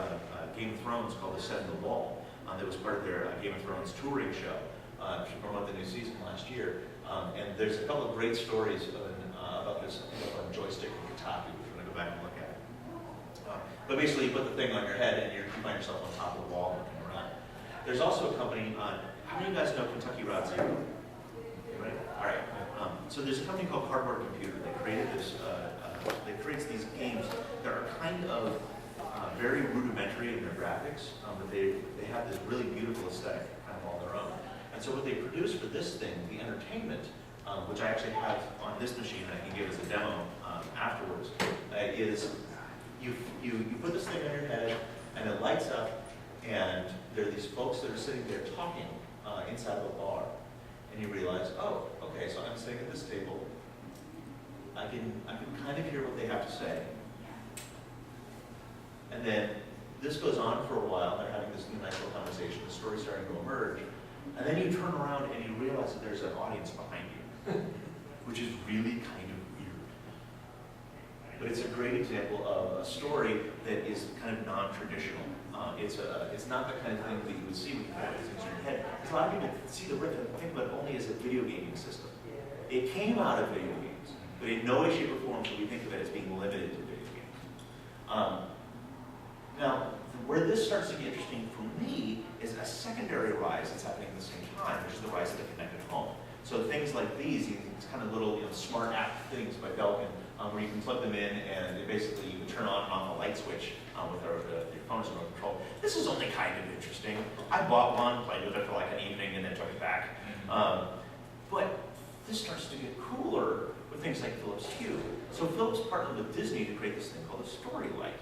Game of Thrones called Ascend the Wall. That was part of their Game of Thrones touring show to promote the new season last year. And there's a couple of great stories about this on Joystick and Kotaku, if you want to go back and look at it. But basically, you put the thing on your head and you find yourself on top of the wall looking around. There's also a company, how many of you guys know Kentucky Route Zero? Anybody? All right. So there's a company called Cardboard Computer. They created this, they create these games that are kind of very rudimentary in their graphics, but they have this really beautiful aesthetic, kind of all their own. And so what they produce for this thing, the entertainment, which I actually have on this machine, I can give as a demo afterwards, is you put this thing on your head, and it lights up, and there are these folks that are sitting there talking inside of a bar, and you realize, oh, okay, so I'm sitting at this table. I can kind of hear what they have to say. And then this goes on for a while, they're having this nice little conversation, the story's starting to emerge, and then you turn around and you realize that there's an audience behind you, which is really kind of weird. But it's a great example of a story that is kind of non-traditional. It's not the kind of thing that you would see when you have these things in your head. Because a lot of people see the Rift and think about it only as a video gaming system. It came out of video games, but in no way, shape, or form should we think of it as being limited to video games. Now, where this starts to get interesting for me is a secondary rise that's happening at the same time, which is the rise of the connected home. So things like these kind of little smart app things by Belkin, where you can plug them in and basically you can turn on and off a light switch with your phone as remote control. This is only kind of interesting. I bought one, played with it for like an evening, and then took it back. But this starts to get cooler with things like Philips Hue. So Philips partnered with Disney to create this thing called a Story Light.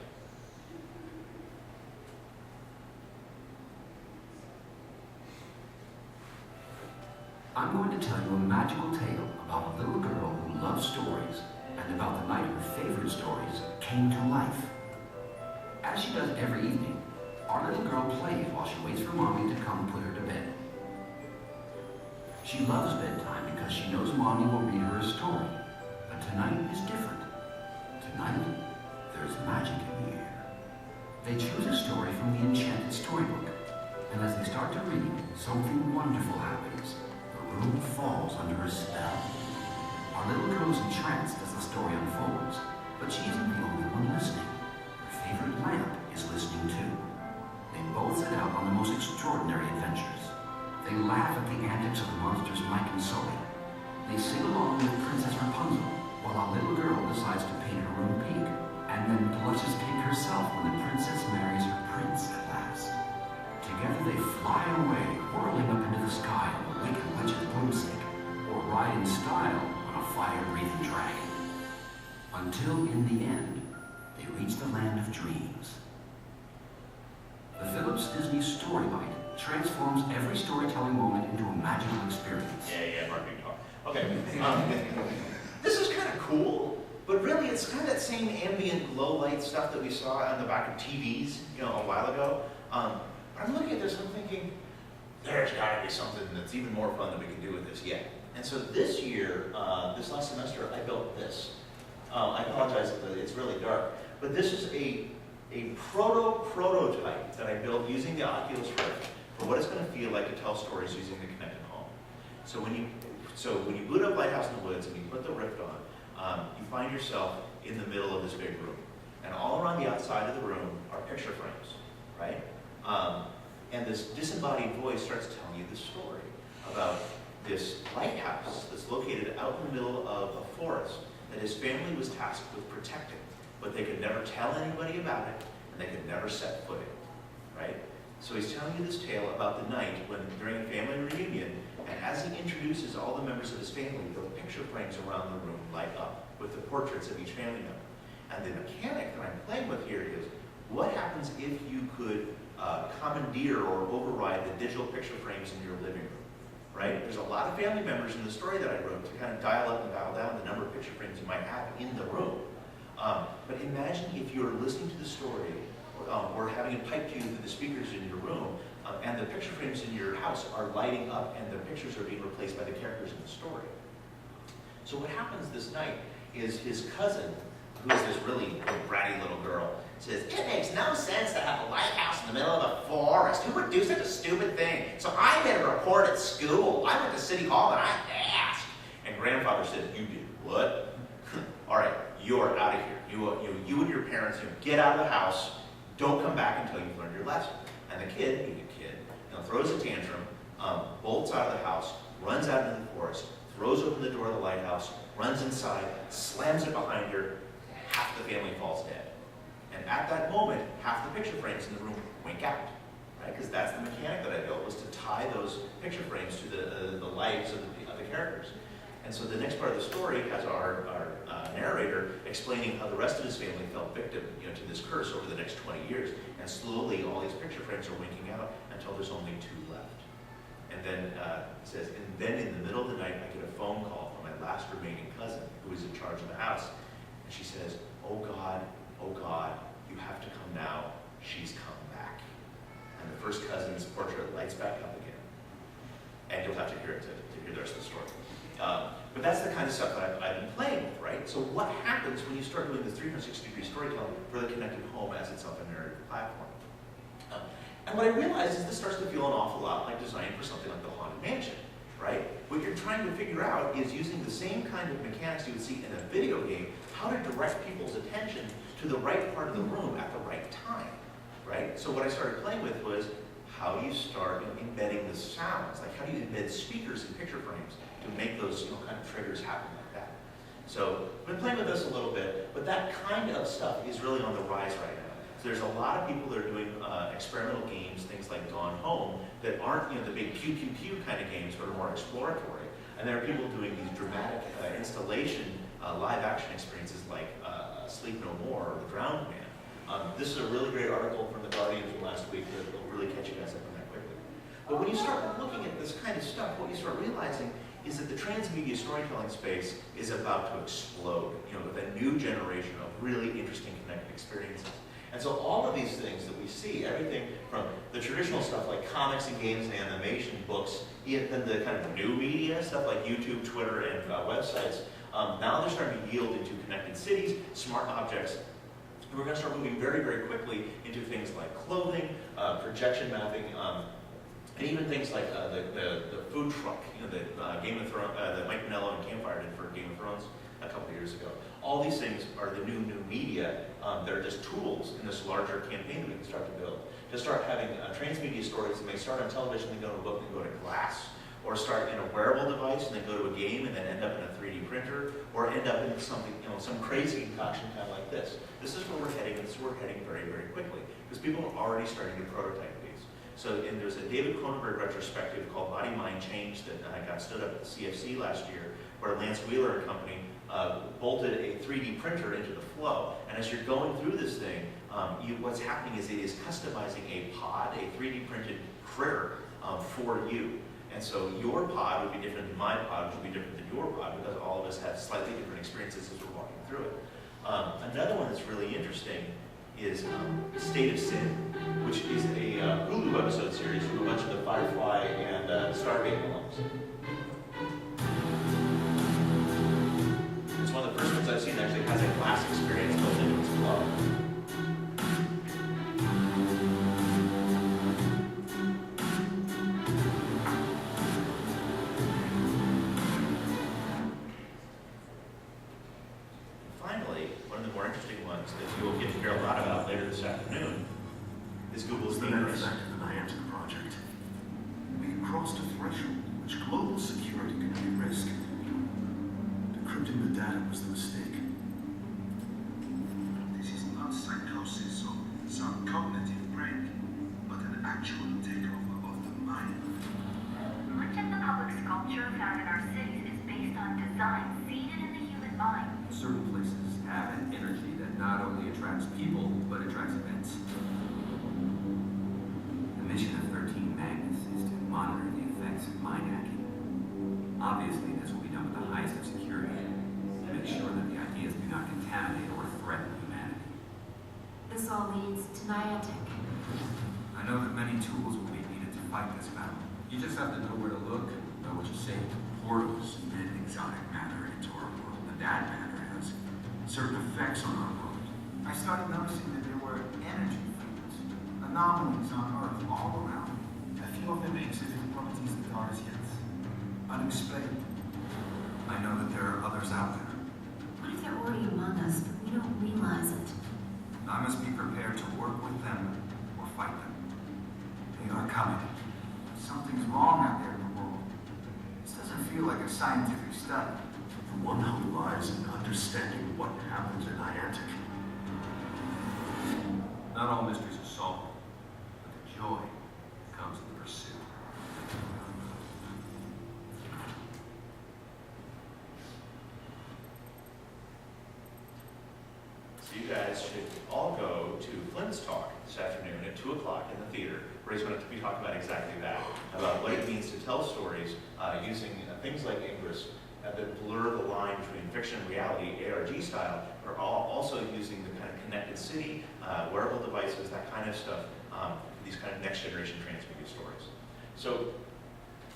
I'm going to tell you a magical tale about a little girl who loves stories and about the night her favorite stories came to life. As she does every evening, our little girl plays while she waits for Mommy to come put her to bed. She loves bedtime because she knows Mommy will read her a story, but tonight is different. Tonight, there's magic in the air. They choose a story from the Enchanted Storybook, and as they start to read, something wonderful happens. The room falls under a spell. Our little girl is entranced as the story unfolds, but she isn't the only one listening. Her favorite lamp is listening too. They both set out on the most extraordinary extraordinary adventures. They laugh at the antics of the monsters Mike and Sully. They sing along with Princess Rapunzel, while a little girl decides to paint her room pink, and then blushes pink herself when the princess marries her prince at last. Together they fly away, whirling up into the sky on the Wicked Witch's broomstick, or ride in style on a fire-breathing dragon. Until, in the end, they reach the land of dreams. The Philips Disney Storylight transforms every storytelling moment into a magical experience. Yeah, marketing talk. Okay, this is kind of cool, but really it's kind of that same ambient glow light stuff that we saw on the back of TVs, a while ago. I'm looking at this, I'm thinking, there's got to be something that's even more fun that we can do with this yet. And so this year, this last semester, I built this. I apologize if it's really dark, but this is a prototype that I built using the Oculus Rift for what it's going to feel like to tell stories using the connected home. So when you boot up Lighthouse in the Woods and you put the Rift on, you find yourself in the middle of this big room. And all around the outside of the room are picture frames, right? And this disembodied voice starts telling you the story about this lighthouse that's located out in the middle of a forest that his family was tasked with protecting, but they could never tell anybody about it, and they could never set foot in, right? So he's telling you this tale about the night when, during a family reunion, and as he introduces all the members of his family, the picture frames around the room light up with the portraits of each family member. And the mechanic that I'm playing with here is, what happens if you could commandeer or override the digital picture frames in your living room, right? There's a lot of family members in the story that I wrote to kind of dial up and dial down the number of picture frames you might have in the room. But imagine if you're listening to the story or having it piped to you through the speakers in your room, and the picture frames in your house are lighting up and the pictures are being replaced by the characters in the story. So what happens this night is his cousin, who is this really bratty little girl, says, "It makes no sense to have a lighthouse in the middle of a forest. Who would do such a stupid thing? So I made a report at school. I went to City Hall and I asked." And grandfather said, "You did what?" "All right, you're out of here. You and your parents, get out of the house. Don't come back until you've learned your lesson." And the kid, being a kid, throws a tantrum, bolts out of the house, runs out into the forest, throws open the door of the lighthouse, runs inside, slams it behind her, and half the family falls dead. And at that moment, half the picture frames in the room wink out, right? Because that's the mechanic that I built, was to tie those picture frames to the lives of the characters. And so the next part of the story has our narrator explaining how the rest of his family fell victim, to this curse over the next 20 years. And slowly, all these picture frames are winking out until there's only 2 left. And then it says, and then in the middle of the night, I get a phone call from my last remaining cousin, who is in charge of the house. And she says, oh God, you have to come now. She's come back. And the first cousin's portrait lights back up again. And you'll have to hear it to hear the rest of the story. But that's the kind of stuff that I've been playing with, right? So what happens when you start doing this 360-degree storytelling for the connected home as itself a narrative platform? And what I realized is this starts to feel an awful lot like designing for something like the Haunted Mansion, right? What you're trying to figure out is using the same kind of mechanics you would see in a video game, how to direct people's attention to the right part of the room at the right time, right? So what I started playing with was, how do you start embedding the sounds? Like, how do you embed speakers in picture frames to make those kind of triggers happen like that? So I've been playing with this a little bit, but that kind of stuff is really on the rise right now. So there's a lot of people that are doing experimental games, things like Gone Home, that aren't the big pew pew pew kind of games, but are more exploratory. And there are people doing these dramatic installation live action experiences like Sleep No More or The Drowned Man. This is a really great article from The Guardian from last week that will really catch you guys up on that quickly. But when you start looking at this kind of stuff, what you start realizing is that the transmedia storytelling space is about to explode, with a new generation of really interesting connected experiences. And so all of these things that we see, everything from the traditional stuff like comics and games and animation, books, then the kind of new media, stuff like YouTube, Twitter, and websites, now they're starting to yield into connected cities, smart objects. And we're going to start moving very, very quickly into things like clothing, projection mapping, and even things like the food truck, that Game of Thrones, that Mike Minello and Campfire did for Game of Thrones a couple of years ago. All these things are the new media that are just tools in this larger campaign that we can start to build. To start having transmedia stories that may start on television, then go to a book, and go to glass, or start in a wearable device and then go to a game and then end up in a 3D printer, or end up in something, some crazy concoction kind of like this. This is where we're heading, and this is where we're heading very, very quickly, because people are already starting to prototype these. So, and there's a David Cronenberg retrospective called Body Mind Change that got stood up at the CFC last year, where Lance Wheeler and company bolted a 3D printer into the flow. And as you're going through this thing, what's happening is it is customizing a pod, a 3D printed critter for you. And so your pod would be different than my pod, which would be different than your pod, because all of us have slightly different experiences as we're walking through it. Another one that's really interesting is State of Sin, which is a Hulu episode series from a bunch of the Firefly and Stargate alums. It's one of the first ones I've seen that actually has a glass experience built into its flow. Finally, one of the more interesting ones that you will get to hear a lot about later this afternoon is Google's The Themes. next act of the Niantic project. We crossed a threshold in which global security could be risked. Decrypting the data was the mistake. This is not psychosis or some cognitive break, but an actual takeover of the mind. Much of the public sculpture found in our cities is based on design seeded in the human mind. Certain places have an energy that not only attracts people, but attracts events. The mission of 13 Magnus is to monitor the effects of mind hacking. Obviously, this will be done with the highest of security to make sure that the ideas do not contaminate or threaten humanity. This all leads to Niantic. I know that many tools will be needed to fight this battle. You just have to know where to look and know what you see. Portals emit exotic matter into our world, and that matter has certain effects on our world. I started noticing that there were energy fields, anomalies on Earth all around. A few of them exhibit properties that are as yet unexplained. I know that there are others out there. What if they're already among us, but we don't realize it? I must be prepared to work with them or fight them. They are coming. Something's wrong out there in the world. This doesn't feel like a scientific study. The one hope lies in understanding what happens in Niantic. Not all mysteries are solved, but the joy comes in the pursuit. So you guys should all go to Flynn's talk this afternoon at 2 o'clock in the theater, where he's going to be talking about exactly that, about what it means to tell stories using things like Ingress that blur the line between fiction and reality, ARG style, but also using the kind of connected city, wearable devices, that kind of stuff, these kind of next generation transmedia stories. So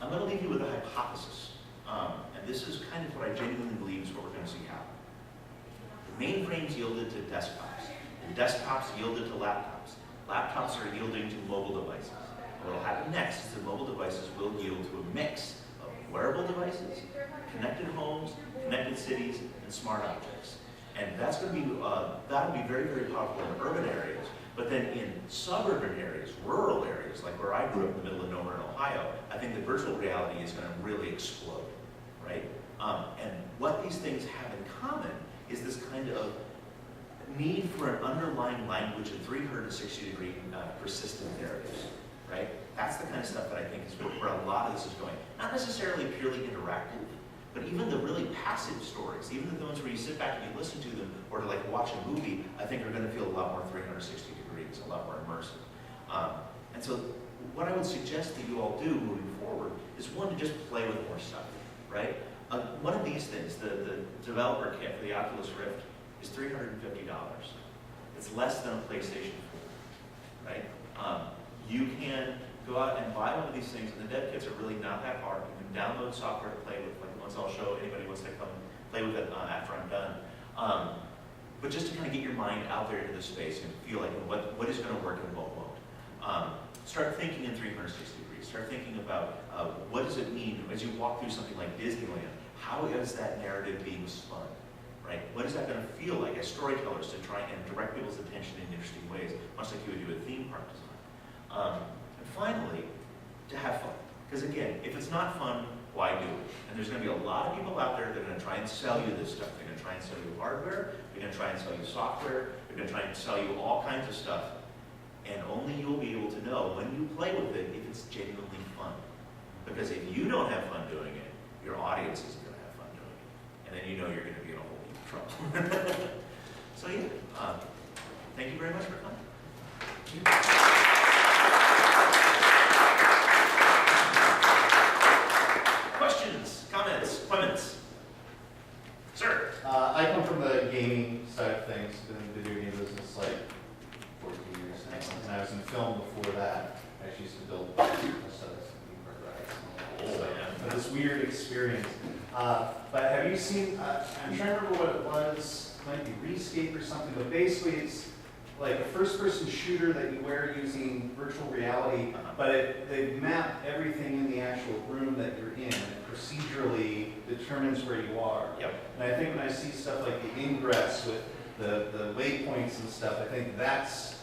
I'm going to leave you with a hypothesis, and this is kind of what I genuinely believe is what we're going to see happen. The mainframes yielded to desktops, and desktops yielded to laptops. Laptops are yielding to mobile devices. And what will happen next is that mobile devices will yield to a mix of wearable devices, connected homes, connected cities, and smart objects. And that's going to be, that'll be very, very powerful in urban areas. But then in suburban areas, rural areas, like where I grew up in the middle of nowhere in Ohio, I think that virtual reality is going to really explode, right? And what these things have in common is this kind of need for an underlying language of 360-degree persistent narratives, right? That's the kind of stuff that I think is where a lot of this is going. Not necessarily purely interactive, but even the really passive stories, even the ones where you sit back and you listen to them, or to like watch a movie, I think are going to feel a lot more 360 degrees, a lot more immersive. And so what I would suggest that you all do moving forward is one, to just play with more stuff, right? One of these things, the developer kit for the Oculus Rift, is $350. It's less than a PlayStation 4, right? You can go out and buy one of these things, and the dev kits are really not that hard. You can download software to play with, like the ones I'll show anybody who wants to come play with it after I'm done. But just to kind of get your mind out there into the space and feel like what is going to work and what won't. Start thinking in 360 degrees. Start thinking about what does it mean as you walk through something like Disneyland. How is that narrative being spun? right? What is that going to feel like as storytellers to try and direct people's attention in interesting ways, much like you would do with theme park design? And finally, to have fun. Because again, if it's not fun, why do it? And there's going to be a lot of people out there that are going to try and sell you this stuff. They're going to try and sell you hardware, they're going to try and sell you software, they're going to try and sell you all kinds of stuff. And only you'll be able to know when you play with it if it's genuinely fun. Because if you don't have fun doing it, your audience isn't going to have fun doing it. And then you know you're going to be in a whole heap of trouble. So yeah, thank you very much for coming. Questions, comments? Sir? I come from the gaming side of things, been in the video game business like 14 years now. And I was in film before that. I actually used to build this weird experience. But have you seen, I'm trying to remember what it was, it might be Rescape or something, but basically it's like a first-person shooter that you wear using virtual reality, but they map everything in the actual room that you're in. It procedurally determines where you are. Yep. And I think when I see stuff like the ingress with the waypoints and stuff, I think that's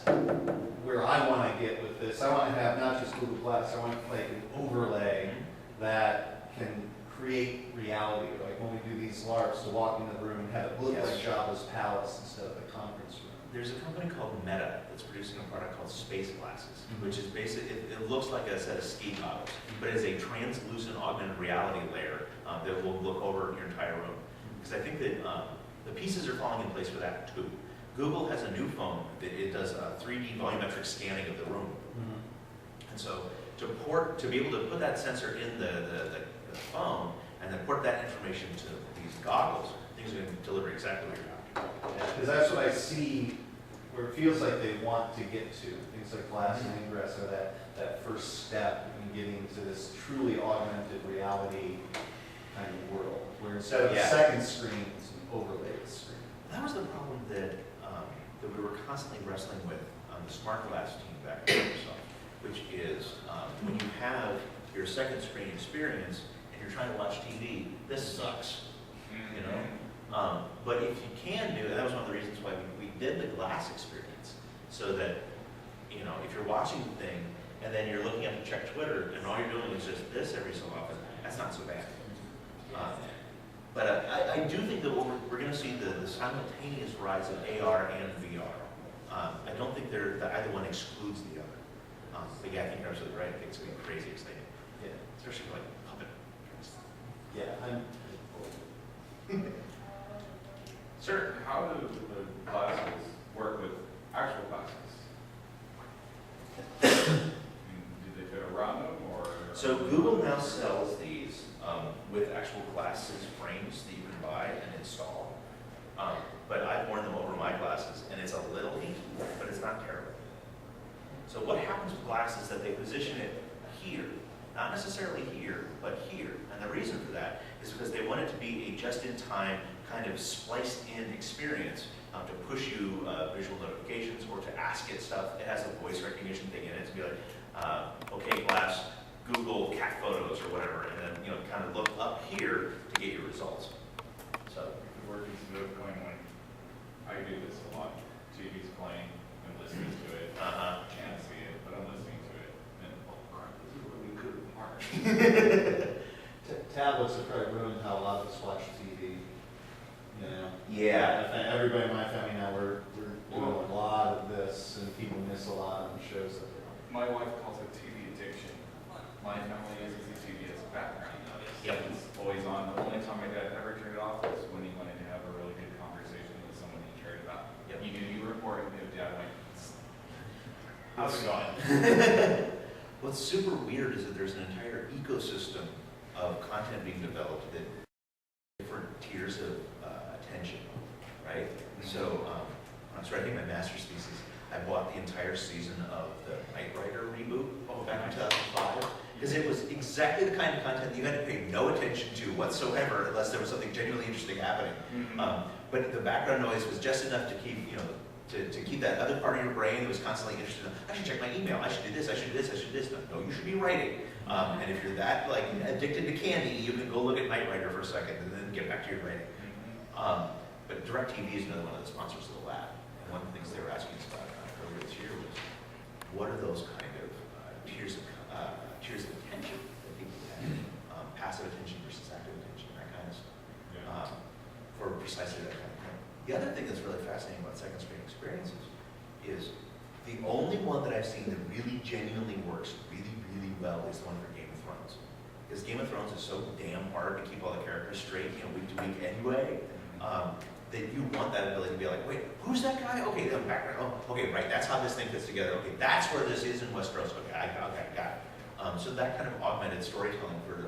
where I want to get with this. I want to have not just Google Glass, I want like an overlay that can create reality. Like when we do these LARPs, to walk into the room and have it look like Jabba's palace instead of the conference room. There's a company called Meta that's producing a product called Space Glasses, which is basically, it looks like a set of ski goggles, but it's a translucent augmented reality layer that will look over your entire room. Because I think that the pieces are falling in place for that too. Google has a new phone that it does 3D volumetric scanning of the room. And so to be able to put that sensor in the phone and then port that information to these goggles, things are going to deliver exactly what you're after. Because that's what I see where it feels like they want to get to. Things like glass and ingress are that first step in getting to this truly augmented reality kind of world, where instead of a second screen, it's an overlaid screen. That was the problem that we were constantly wrestling with on the smart glass team back at Microsoft, which is when you have your second screen experience and you're trying to watch TV, this sucks, you know? But if you can do, and that was one of the reasons why we did the glass experience, so that, you know, if you're watching the thing and then you're looking up to check Twitter and all you're doing is just this every so often, that's not so bad. But I do think that we're going to see the simultaneous rise of AR and VR. I don't think either one excludes the other. But yeah, I think you're absolutely right. I think it's going to be crazy exciting. Yeah, especially for like puppet. Yeah, Sir, how do the glasses work with actual glasses? Do they fit around them, or? So Google now sells these with actual glasses frames that you can buy and install. But I've worn them over my glasses, and it's a little hinky, but it's not terrible. So what happens with glasses is that they position it here, not necessarily here, but here. And the reason for that is because they want it to be a just-in-time kind of spliced-in experience to push you visual notifications or to ask it stuff. It has a voice recognition thing in it to be like, okay, glass, Google cat photos or whatever, and then kind of look up here to get your results. So the work is good going when I do this a lot. TV's playing, I'm listening to it. Can't see it, but I'm listening to it. And oh crap, this is a really good part. tablets have probably ruined how a lot of us watch TV. You know? Yeah. I think everybody in my family now, we're doing a lot of this, and people miss a lot of the shows that they're on. My wife calls it TV addiction. My family uses the TV as a background noise. Yep. It's always on. The only time my dad ever turned it off was when he wanted to have a really good conversation with someone he cared about. Yep. You knew you were important, and dad went, how's it going? What's super weird is that there's an entire ecosystem of content being developed that different tiers of attention, right? So when I was writing my master's thesis, I bought the entire season of the Knight Rider reboot back in 2005, because it was exactly the kind of content that you had to pay no attention to whatsoever unless there was something genuinely interesting happening. But the background noise was just enough to keep, to keep that other part of your brain that was constantly interested in, I should check my email, I should do this, I should do this, I should do this. No, you should be writing. And if you're that addicted to candy, you can go look at Knight Rider for a second and then get back to your writing. But DirecTV is another one of the sponsors of the lab. And one of the things they were asking us about earlier this year was, what are those kind of tiers of attention that people have? Passive attention versus active attention, that kind of stuff. For precisely that kind of thing. The other thing that's really fascinating about second screen experiences is the only one that I've seen that really genuinely works really, really well is the one for Game of Thrones. Because Game of Thrones is so damn hard to keep all the characters straight, week to week anyway. That you want that ability to be like, wait, who's that guy? Okay, the background. Oh, okay, right. That's how this thing fits together. Okay, that's where this is in Westeros. Okay, got it. So that kind of augmented storytelling for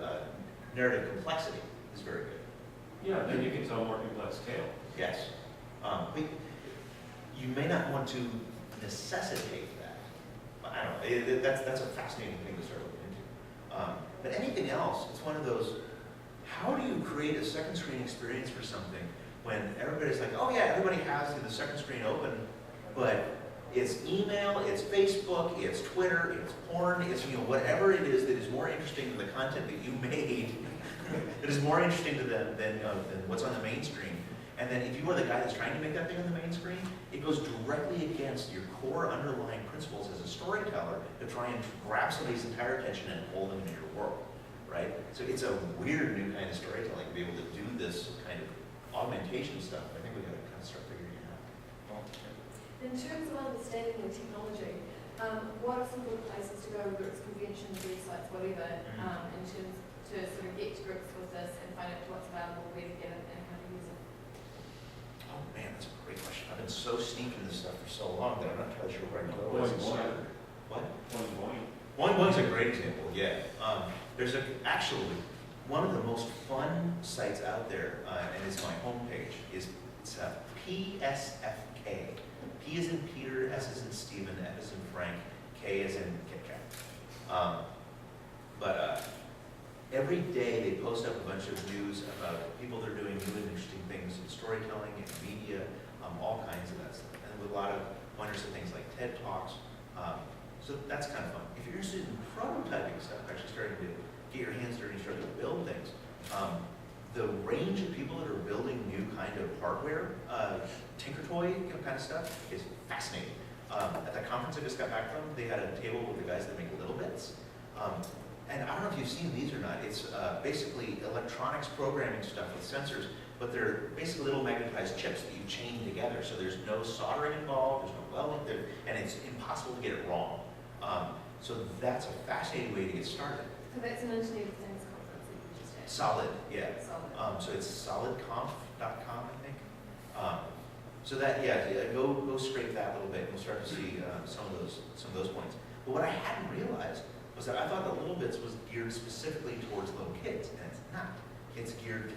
narrative complexity is very good. Yeah, then you can tell a more complex tale. Yes. You may not want to necessitate that. I don't know. That's a fascinating thing to start looking into. But anything else, it's one of those, how do you create a second screen experience for something when everybody's like, oh yeah, everybody has the second screen open, but it's email, it's Facebook, it's Twitter, it's porn, it's whatever it is that is more interesting than the content that you made, that is more interesting to them than what's on the main screen. And then if you are the guy that's trying to make that thing on the main screen, it goes directly against your core underlying principles as a storyteller to try and grab somebody's entire attention and pull them into your world, right? So it's a weird new kind of storytelling to be able to do this kind of augmentation stuff. I think we got to kind of start figuring it out. In terms of understanding the technology, what are some good places to go, whether it's conventions, websites, whatever, in terms to sort of get to grips with this and find out what's available, where to get it, and how to use it? Oh man, that's a great question. I've been so steeped in this stuff for so long that I'm not entirely sure where I go. Boing Boing. What? Boing Boing. Boing Boing's a great example, yeah. There's actually one of the most fun sites out there, and it's my homepage, it's PSFK. P is in Peter, S is in Stephen, F is in Frank, K is in Kit Kat. Every day they post up a bunch of news about people that are doing new and interesting things in storytelling and media, all kinds of that stuff. And with a lot of pointers to things like TED Talks. So that's kind of fun. If you're interested in prototyping stuff, actually starting to get your hands dirty and start to build things, the range of people that are building new kind of hardware, tinker toy kind of stuff is fascinating. At the conference I just got back from, they had a table with the guys that make Little Bits. And I don't know if you've seen these or not. It's basically electronics programming stuff with sensors, but they're basically little magnetized chips that you chain together. So there's no soldering involved, there's no welding, and it's impossible to get it wrong. So that's a fascinating way to get started. So that's an Internet of Things conference that you just had. Solid, yeah. Solid. So it's solidconf.com, I think. So that, yeah, go scrape that a little bit, and we'll start to see some of those points. But what I hadn't realized was that I thought that Little Bits was geared specifically towards little kids, and it's not. It's geared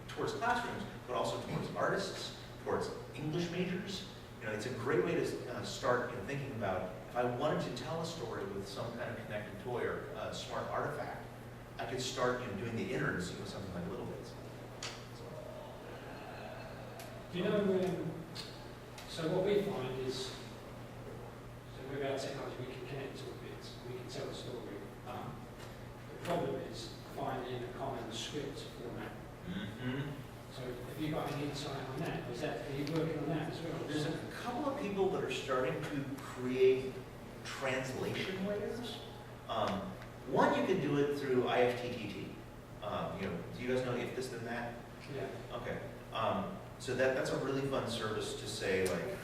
towards classrooms, but also towards artists, towards English majors. It's a great way to start thinking about, if I wanted to tell a story with some kind of connected toy or smart artifact, I could start doing the innards with something like Little Bits. Do you know, so what we find is, so with our technology we can connect to bits, we can tell a story. The problem is finding a common script format. So have you got any insight on that? Are you working on that as well? There's a couple of people that are starting to create translation layers. One, you could do it through IFTTT. Do you guys know if this then that? Yeah. Okay. So that's a really fun service to say, like,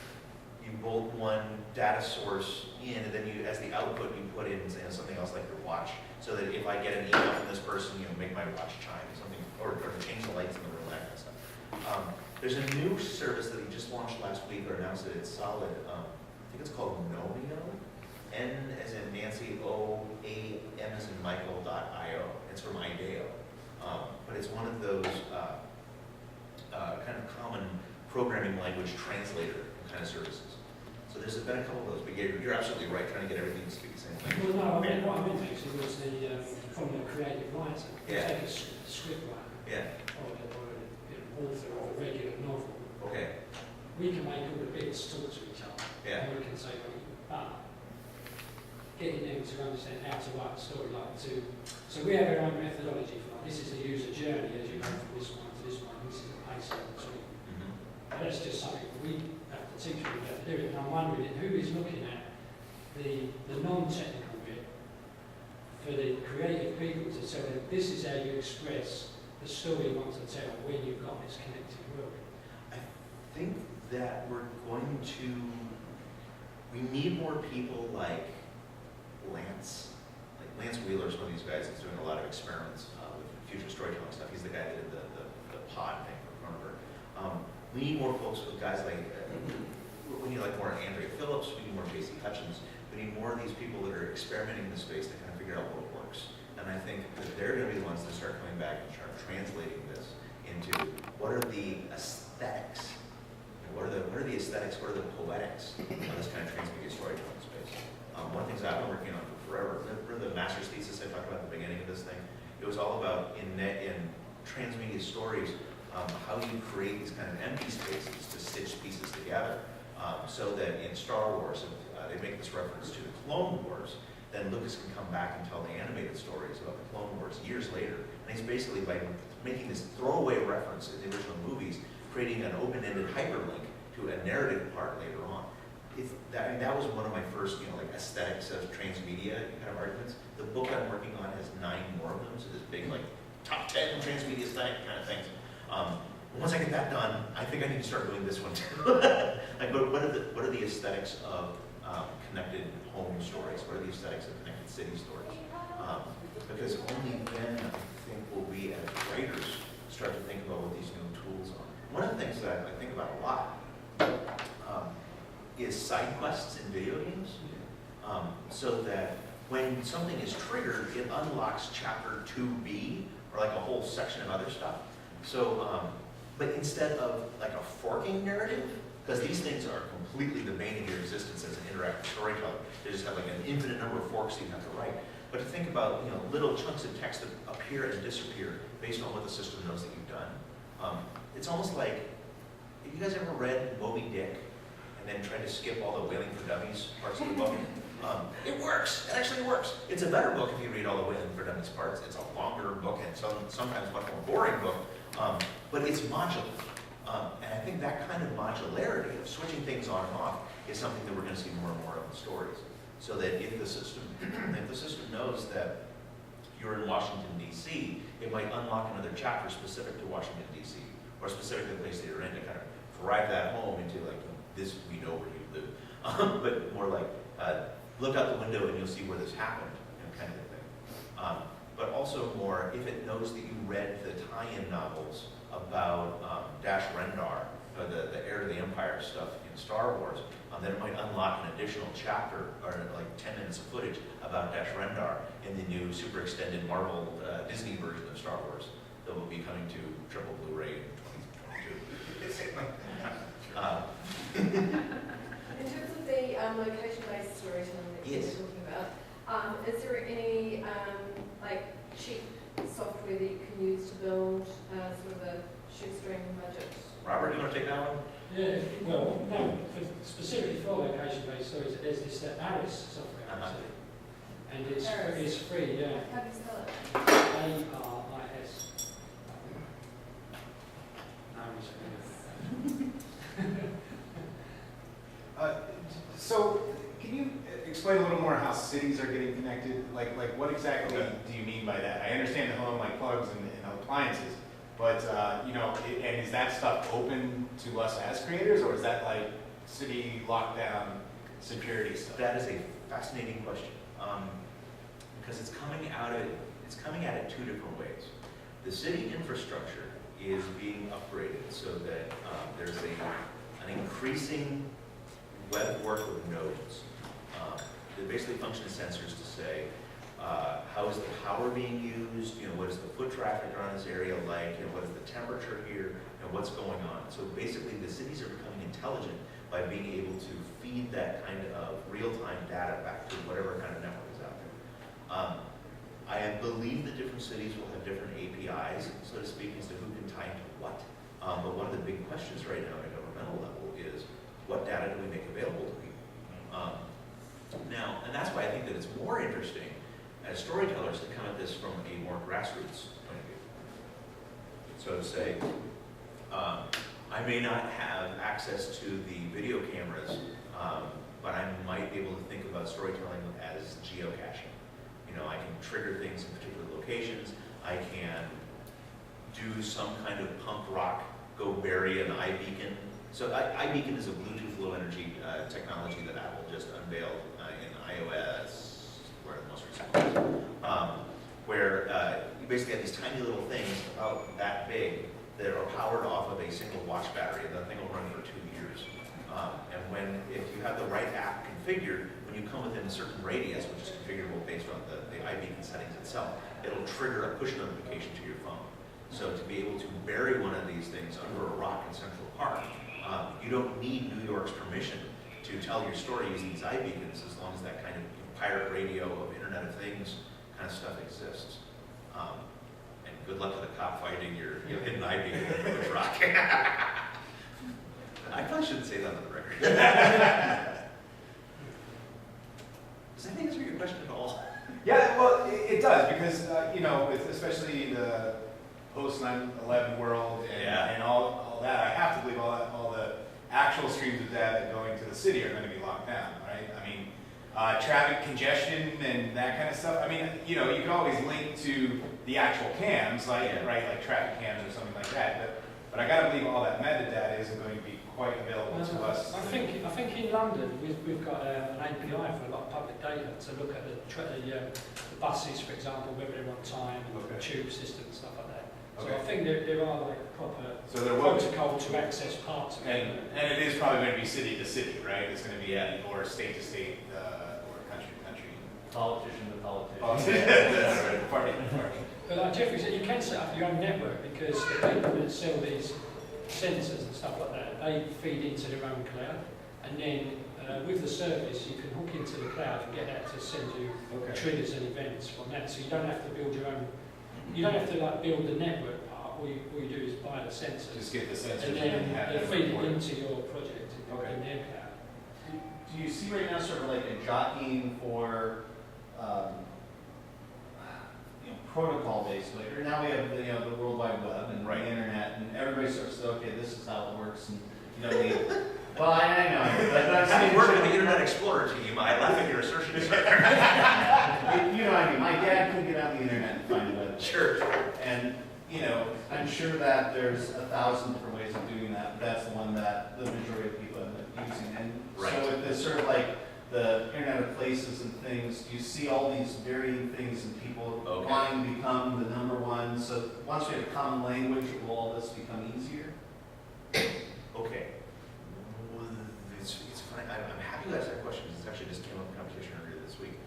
you bolt one data source in, and then you, as the output, you put in something else like your watch, so that if I get an email from this person, make my watch chime or something, or change the lights in the room, that kind of stuff. There's a new service that we just launched last week, or announced that it's solid. I think it's called Nomio. N as in Nancy, O, A, M as in Michael.io. It's from IDEO. But it's one of those kind of common programming language translator kind of services. So there's been a couple of those, but you're absolutely right, trying to get everything to speak the same language. Well, no, what I meant actually was from the creative writer. Yeah. Take a script writer. Yeah. Or an author of a regular novel. Okay. We can make all the bits talk to each other. Yeah. And we can say, getting them to understand how to write a story, so we have our own methodology for this is the user journey as you go from this one to this one, this is the pace of the tweet. that's just something that we have to teach people how to do it. And I'm wondering who is looking at the non-technical bit for the creative people to tell them this is how you express the story you want to tell when you've got this connected world. I think that we need more people like Lance. Like Lance Wheeler is one of these guys that's doing a lot of experiments with future storytelling stuff. He's the guy that did the pod thing for Cronenberg. We need more folks with guys like, we need like more Andrea Phillips, we need more J.C. Hutchins. We need more of these people that are experimenting in the space to kind of figure out what works. And I think that they're going to be the ones that start coming back and start translating this into what are the aesthetics, what are the aesthetics, what are the poetics of this kind of transmedia storytelling space. One of the things I've been working on for forever, remember the master's thesis I talked about at the beginning of this thing? It was all about in transmedia stories, how you create these kind of empty spaces to stitch pieces together. So that in Star Wars, they make this reference to the Clone Wars, then Lucas can come back and tell the animated stories about the Clone Wars years later. And he's basically, by making this throwaway reference in the original movies, creating an open-ended hyperlink to a narrative part later on. That was one of my first, like aesthetics of transmedia kind of arguments. The book I'm working on has 9 more of them, so this big like top 10 transmedia aesthetic kind of things. Once I get that done, I think I need to start doing this one too. Like, what are the aesthetics of connected home stories? What are the aesthetics of connected city stories? Because only then I think will we as writers start to think about what these new tools are. One of the things that I think about a lot is side quests in video games, so that when something is triggered, it unlocks chapter 2B, or like a whole section of other stuff. So, but instead of like a forking narrative, because these things are completely the bane of your existence as an interactive storyteller. They just have like an infinite number of forks you have to write. But to think about little chunks of text that appear and disappear based on what the system knows that you've done. It's almost like, have you guys ever read Moby Dick and then tried to skip all the Whaling for Dummies parts of the book? It works. It actually works. It's a better book if you read all the Whaling for Dummies parts. It's a longer book and sometimes much more boring book, but it's modular. And I think that kind of modularity of switching things on and off is something that we're going to see more and more of in stories. So that if the system knows that you're in Washington, D.C., it might unlock another chapter specific to Washington, D.C., or specific to the place that you're in to kind of drive that home into like, this, we know where you live. But more like, look out the window and you'll see where this happened, kind of a thing. But also more, if it knows that you read the tie-in novels about Dash Rendar, the heir to the Empire stuff in Star Wars, then it might unlock an additional chapter, or like 10 minutes of footage about Dash Rendar in the new super extended Marvel Disney version of Star Wars that will be coming to triple Blu-ray in 2022. In terms of the location-based storytelling that you were talking about, is there any like cheap software that you can use to build sort of a shoestring budget? Robert, you want to take that one? Yeah, well, no, specifically for location-based stories, there's this Aris software, and it's free, yeah. How do you spell it? A-R-I-S. So, can you explain a little more how cities are getting connected? Like what exactly do you mean by that? I understand the home, like plugs and appliances, but and is that stuff open to us as creators, or is that like city lockdown security stuff? That is a fascinating question, because it's coming at it 2 different ways. The city infrastructure is being upgraded so that there's an increasing web work of nodes that basically function as sensors to say, how is the power being used? What is the foot traffic around this area like? What is the temperature here? And what's going on? So basically, the cities are becoming intelligent by being able to feed that kind of real-time data back to whatever kind of network is out there. I believe that different cities will have different APIs, so to speak, as to who can tie into what. But one of the big questions right now at a governmental level is, what data do we make available to people? Now, and that's why I think that it's more interesting as storytellers to come at this from a more grassroots point of view. So to say, I may not have access to the video cameras, but I might be able to think about storytelling as geocaching. You know, I can trigger things in particular locations. I can do some kind of punk rock, go bury an iBeacon. So iBeacon is a Bluetooth low energy technology that Apple just unveiled in iOS, where the most recent was, where you basically have these tiny little things about that big that are powered off of a single watch battery. That thing will run for 2 years. And if you have the right app configured, when you come within a certain radius, which is configurable based on the iBeacon settings itself, it'll trigger a push notification to your phone. So to be able to bury one of these things under a rock in Central Park, you don't need New York's permission to tell your story using these iBeacons, as long as that kind of pirate radio of Internet of Things kind of stuff exists. And good luck to the cop finding your hidden iBeacon in the rock. I probably shouldn't say that on the record. Does that answer your question at all? Yeah, well, it does, because, especially the post 9/11 world and all that, I have to believe all the actual streams of data going to the city are going to be locked down, right? I mean, traffic congestion and that kind of stuff. I mean, you can always link to the actual cams, like traffic cams or something like that. But I got to believe all that metadata isn't going to be quite available to us. I think in London we've got an API for a lot of public data to look at the buses, for example, whether they're on time, and the tube system and stuff like that. So I think there are like proper protocol to access parts of it. And it is probably going to be city to city, right? It's going to be or state to state or country to country. Politician to politician. Party to party. But like Geoffrey said, you can set up your own network, because the people that sell these sensors and stuff like that, they feed into their own cloud, and then with the service you can hook into the cloud and get that to send you triggers and events from that. So you don't have to build your own. You don't have to build the network part. All you do is buy the sensors. Just get the sensors and then feed it into your project in their cloud. Do you see right now sort of like a jockeying for protocol basically? Or now we have the World Wide Web and the internet, and everybody sort of says, okay, this is how it works, and well, I know. But Having worked with the Internet Explorer team, I laugh at your assertions. what I mean. My dad couldn't get on the internet and find a web. Sure. And I'm sure that there's 1,000 different ways of doing that. But that's the one that the majority of people end up using. And so with this sort of like the Internet of Places and things, you see all these varying things and people wanting to become the number one. So once we have a common language, will all this become easier? Okay. It's funny. I'm happy you asked that question, because it actually just came up in competition earlier this week.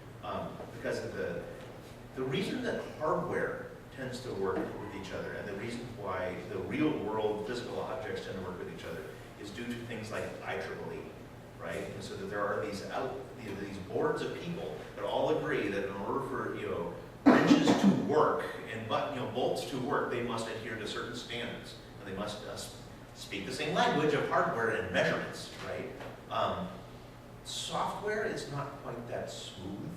Because of the reason that hardware tends to work with each other, and the reason why the real world physical objects tend to work with each other, is due to things like IEEE, right? And so that there are these boards of people that all agree that in order for wrenches to work and bolts to work, they must adhere to certain standards, and they must speak the same language of hardware and measurements, right? Software is not quite that smooth,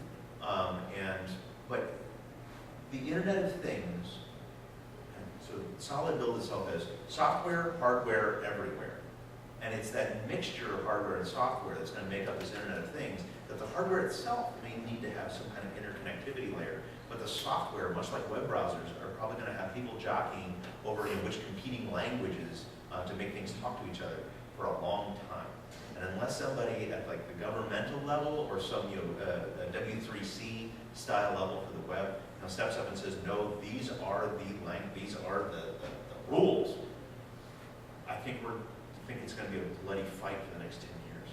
but the Internet of Things, so Solid billed itself as software, hardware, everywhere. And it's that mixture of hardware and software that's going to make up this Internet of Things, that the hardware itself may need to have some kind of interconnectivity layer, but the software, much like web browsers, are probably going to have people jockeying over which competing languages to make things talk to each other for a long time. And unless somebody at like the governmental level or some a W3C style level for the web steps up and says, no, these are the rules, I think it's going to be a bloody fight for the next 10 years.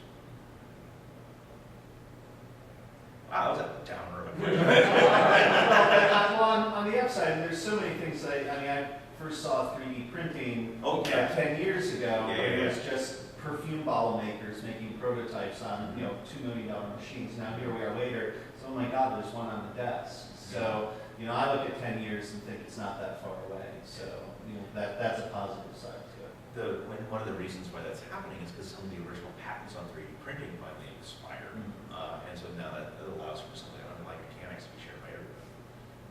Wow, that was a downer. On the upside, there's so many things I first saw 3D printing 10 years ago. It was just perfume bottle makers making prototypes on $2 million machines. Now here we are later. So oh my God, there's one on the desk. So I look at 10 years and think it's not that far away. So that's a positive side to it. One of the reasons why that's happening is because some of the original patents on 3D printing finally expired, and so now that allows for something like mechanics to be shared by everybody.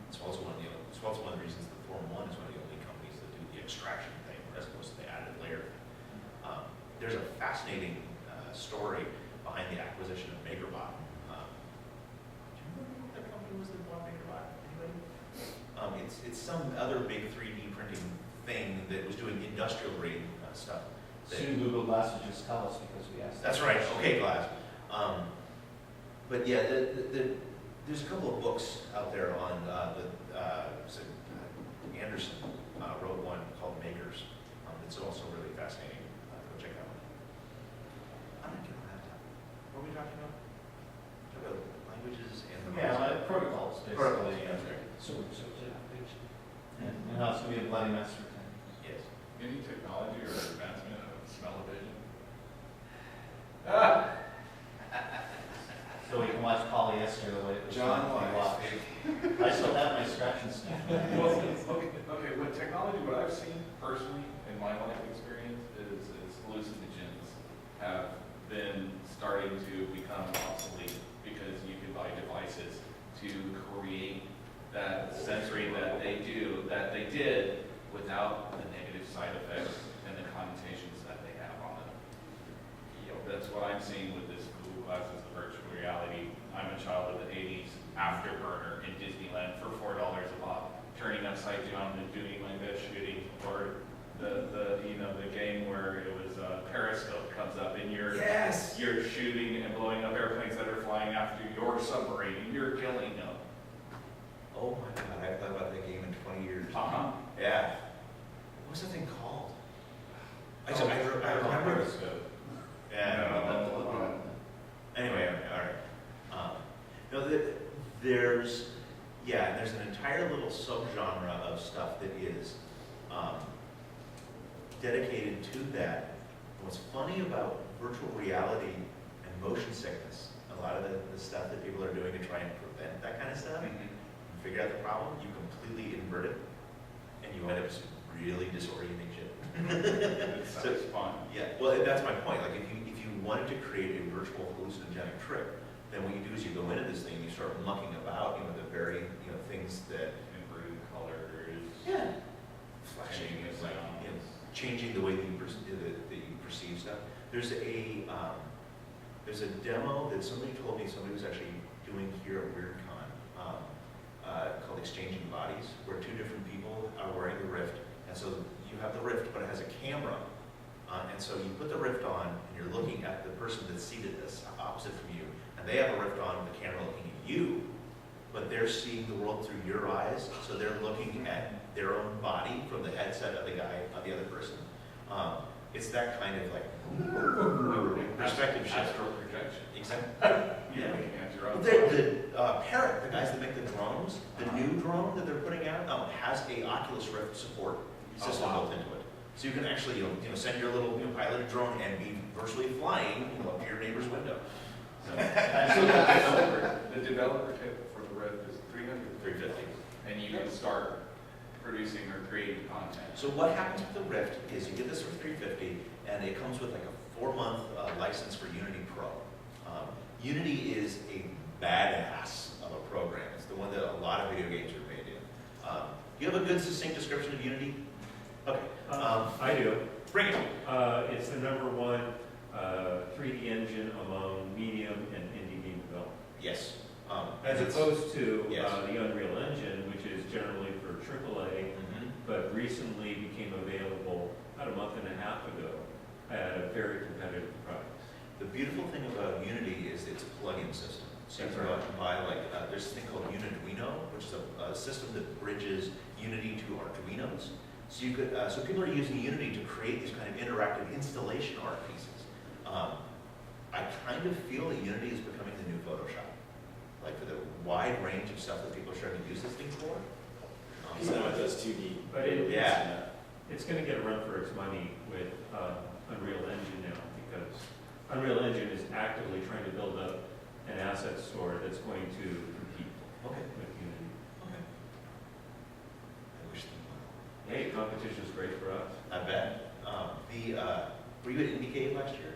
It's also one of the reasons that Form 1 is one of the only companies that do the extraction thing, as opposed to the added layer. some other big 3D printing thing that was doing industrial grade stuff. Soon Google Glass will just tell us because we asked. That's right. Okay, Glass. But yeah, there's a couple of books out there on Anderson wrote one called Makers. It's also really fascinating. Go check that one out. I'm not getting that time. What are we talking about? Talk about languages and protocols, basically. Protocols, that's right. So application. And how it's going to be a bloody mess for 10 years. Yes. Any technology or advancement of smell-o-vision? So we can watch polyester the way it was John meant to be Wise. watched. I still have my scratch and sniff. Well, okay, with technology, what I've seen personally in my life experience is hallucinogens have been starting to become obsolete because you can buy devices to create that sensory that they did without the negative side effects and the connotations that they have on them. That's what I'm seeing with this Google Glasses, the virtual reality. I'm a child of the 80s, Afterburner in Disneyland for $4 a pop, turning upside down and doing my best shooting, or the game where it was Periscope comes up and you're shooting and blowing up airplanes that are flying after your submarine and you're killing them. Oh my God, I haven't thought about that game in 20 years. Yeah. What was that thing called? I remember. Periscope. Yeah. Anyway, all right. No, there's an entire little subgenre of stuff that is dedicated to that. What's funny about virtual reality and motion sickness, a lot of the stuff that people are doing to try and prevent that kind of stuff, and figure out the problem, you completely invert it, and you end up with some really disorienting shit. So it's fun. Yeah, well, that's my point. Like, if you wanted to create a virtual hallucinogenic trip, then what you do is you go into this thing, you start mucking about, the very, things that Improved colors. Yeah. Flashing, Changing the sounds. changing the way that you perceive stuff. There's a demo that somebody told me somebody was actually doing here at WyrddCon called Exchanging Bodies, where two different people are wearing the Rift, and so you have the Rift, but it has a camera, and so you put the Rift on, and you're looking at the person that's seated this opposite from you, and they have a Rift on with the camera looking at you, but they're seeing the world through your eyes, so they're looking at their own body from the headset of the guy, of the other person. It's that kind of like perspective shift. Astral projection. Exactly. You're looking at your own The Parrot, the guys that make the drones, the new drone that they're putting out, has a Oculus Rift support system built into it. So you can actually, send your little piloted drone and be virtually flying up to your neighbor's window. So the developer kit for the Rift is $350, and you can start producing or creating content. So what happens with the Rift is you get this for $350, and it comes with like a 4-month license for Unity Pro. Unity is a badass of a program. It's the one that a lot of video games are made in. Do you have a good, succinct description of Unity? Okay. I do. Bring it. It's the #1 3D engine among medium and indie game development. Yes. As opposed to yes. The Unreal Engine, which is generally for AAA, but recently became available about a month and a half ago at a very competitive price. The beautiful thing about Unity is it's a plug-in system. So you can go out and buy there's a thing called Uniduino, which is a system that bridges Unity to Arduinos. So you could, so people are using Unity to create these kind of interactive installation art pieces. I kind of feel that Unity is becoming the new Photoshop. Like for the wide range of stuff that people are starting to use this thing for. Because now it does 2D. But it's going to get a run for its money with Unreal Engine now, because Unreal Engine is actively trying to build up an asset store that's going to compete with Unity. Okay. I wish them well. Hey, competition is great for us. I bet. Were you at IndieCade last year?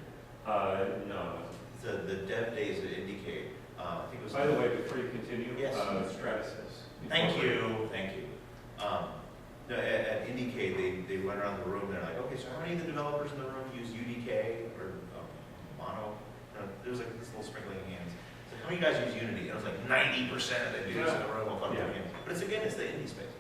No. The dev days at IndieCade. I think it was. By the way, before you continue, yes. Stratasys. Thank you. No, at IndieCade, they went around the room and they're like, okay, so how many of the developers in the room use UDK or Mono? There was like this little sprinkling of hands. So how many guys use Unity? And it was like 90% of the dudes in the room all fucking hands. But it's the indie space.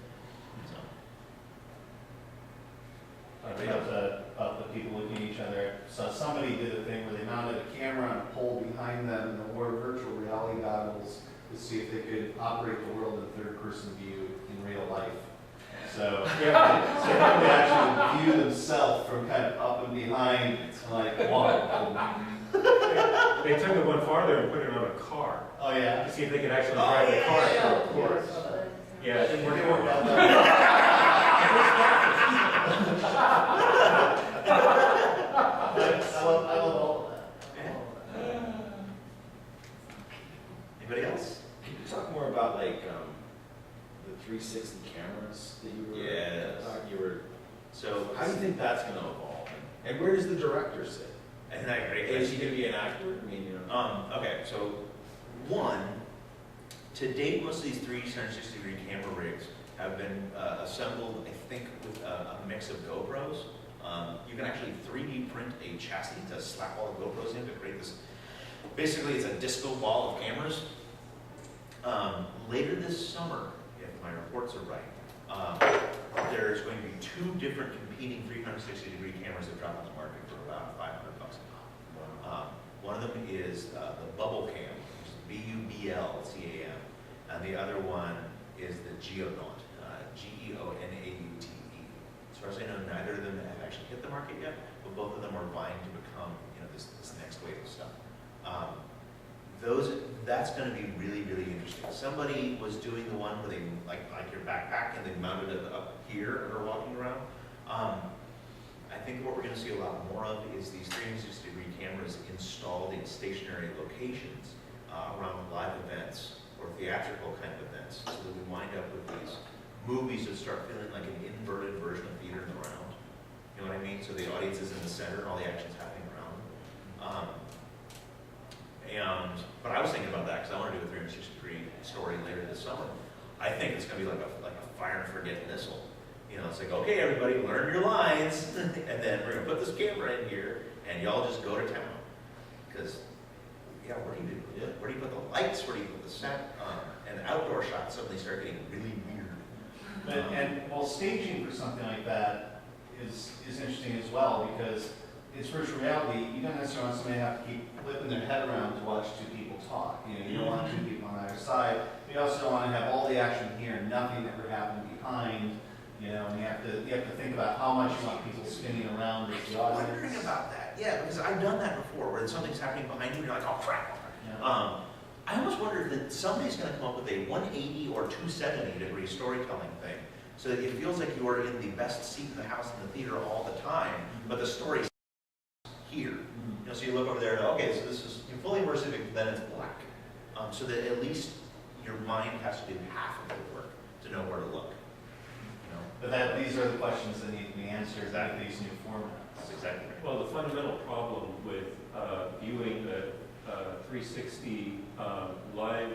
of the people looking at each other. So somebody did a thing where they mounted a camera on a pole behind them and they wore virtual reality goggles to see if they could operate the world in third-person view in real life. So, so they could actually view themselves from kind of up and behind, and like, wow. They took it one farther and put it on a car Oh yeah. to see if they could actually drive the car through a course. Yeah, it didn't work out well. I love all of that. Anybody else? Can you talk more about like the 360 cameras that you were Yes. talking? So How do you think that's going to evolve? And where does the director sit? And I agree. Is he going to be an actor? I mean, you know. Okay, so one, to date, most of these 360-degree camera rigs have been assembled, I think, with a mix of GoPros. You can actually 3D print a chassis to slap all the GoPros in to create this. Basically, it's a disco ball of cameras. Later this summer, if my reports are right, there's going to be two different competing 360-degree cameras that drop on the market for about $500 a pop. One of them is the Bubble Cam, which is BUBLCAM, and the other one is the Geonaut, GEONAUTE. As far as I know, neither of them have actually hit the market yet, but both of them are vying to become, this next wave of stuff. That's going to be really, really interesting. Somebody was doing the one where they like your backpack and they mounted it up here and are walking around. I think what we're going to see a lot more of is these 360-degree cameras installed in stationary locations around live events or theatrical kind of events, so that we wind up with these movies that start feeling like an inverted version of theater in the round. You know what I mean? So the audience is in the center and all the action's happening around them. But I was thinking about that because I want to do a 360-degree story later this summer. I think it's going to be like a fire and forget missile. It's like, okay, everybody, learn your lines, and then we're going to put this camera in here, and y'all just go to town. Because, where do you put the lights? Where do you put the set? And outdoor shots suddenly start getting really weird. Well, staging for something like that is interesting as well, because it's virtual reality. You don't necessarily want somebody to have to keep flipping their head around to watch two people talk. You don't want two people on either side. You also don't want to have all the action here and nothing ever happen behind. And you have to think about how much you want people spinning around as the audience. I'm wondering about that. Yeah, because I've done that before, where something's happening behind you, and you're like, oh crap. Yeah. I almost wonder if somebody's going to come up with a 180 or 270-degree storytelling thing, so that it feels like you are in the best seat in the house in the theater all the time, but the story's here. So you look over there, and okay, so this is fully immersive, then it's black, so that at least your mind has to do half of the work to know where to look. But these are the questions that need to be answered in these new formats. That's exactly right. Well, the fundamental problem with viewing the 360 live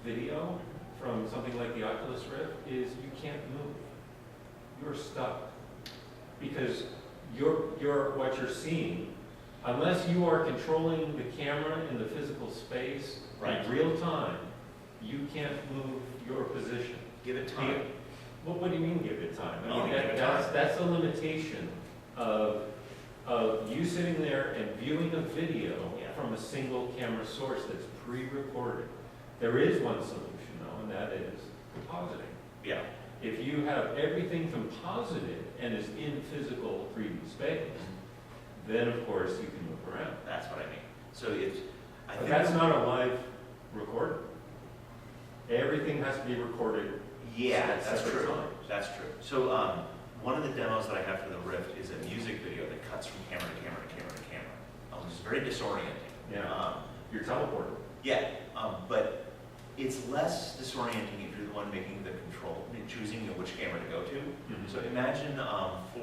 video from something like the Oculus Rift is you can't move. You're stuck. Because what you're seeing, unless you are controlling the camera in the physical space in real time, you can't move your position. Give it time. Well, what do you mean give it time? I mean, give it time. that's a limitation of you sitting there and viewing a video from a single camera source that's pre-recorded. There is one solution though, and that is compositing. Yeah. If you have everything composited and is in physical 3D space, then of course you can move around. That's what I mean. So but that's not a live recording. Everything has to be recorded. Yeah, that's true. That's true. So one of the demos that I have for the Rift is a music video that cuts from camera to camera to camera to camera. It's very disorienting. Yeah. You're teleporting. Yeah, but it's less disorienting if you're the one making the control, choosing which camera to go to. So imagine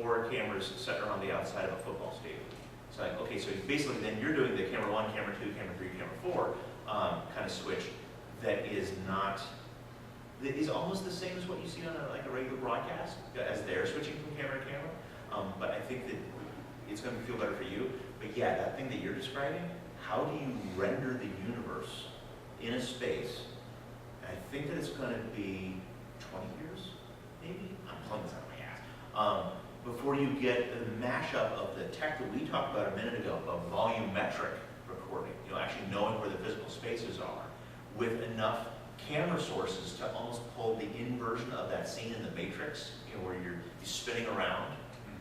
4 cameras set around the outside of a football stadium. It's like, okay, so basically then you're doing the camera 1, camera 2, camera 3, camera 4 kind of switch that is almost the same as what you see on a regular broadcast, as they're switching from camera to camera. But I think that it's going to feel better for you. But yeah, that thing that you're describing, how do you render the universe in a space? I think that it's going to be 20 years, maybe? I'm pulling this out of my ass. before you get the mashup of the tech that we talked about a minute ago, of volumetric recording, actually knowing where the physical spaces are, with enough camera sources to almost pull the inversion of that scene in the Matrix, where you're spinning around,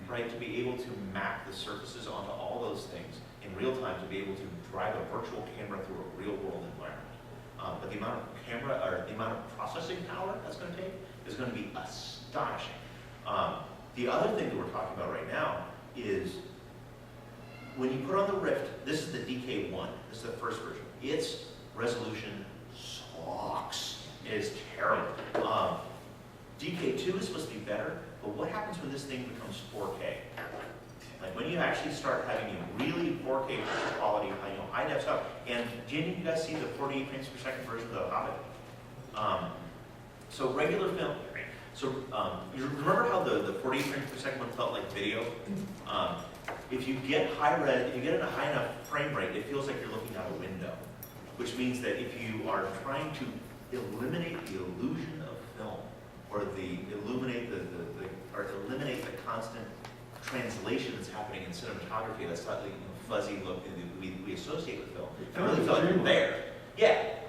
right? To be able to map the surfaces onto all those things in real time, to be able to drive a virtual camera through a real world environment. But the amount of camera, or the amount of processing power that's going to take is going to be astonishing. The other thing that we're talking about right now is when you put on the Rift, this is the DK1, this is the first version. Its resolution sucks. It is terrible. DK2 is supposed to be better, but what happens when this thing becomes 4K? Like when you actually start having a really 4K picture quality, high def stuff. And didn't you guys see the 48 frames per second version of The Hobbit? So regular film. So you remember how the 48 frames per second one felt like video? If you get if you get in a high enough frame rate, it feels like you're looking out a window. Which means that if you are trying to eliminate the illusion of film, or eliminate the constant translation that's happening in cinematography, that slightly fuzzy look that we associate with film, I really felt like you're there. Yeah.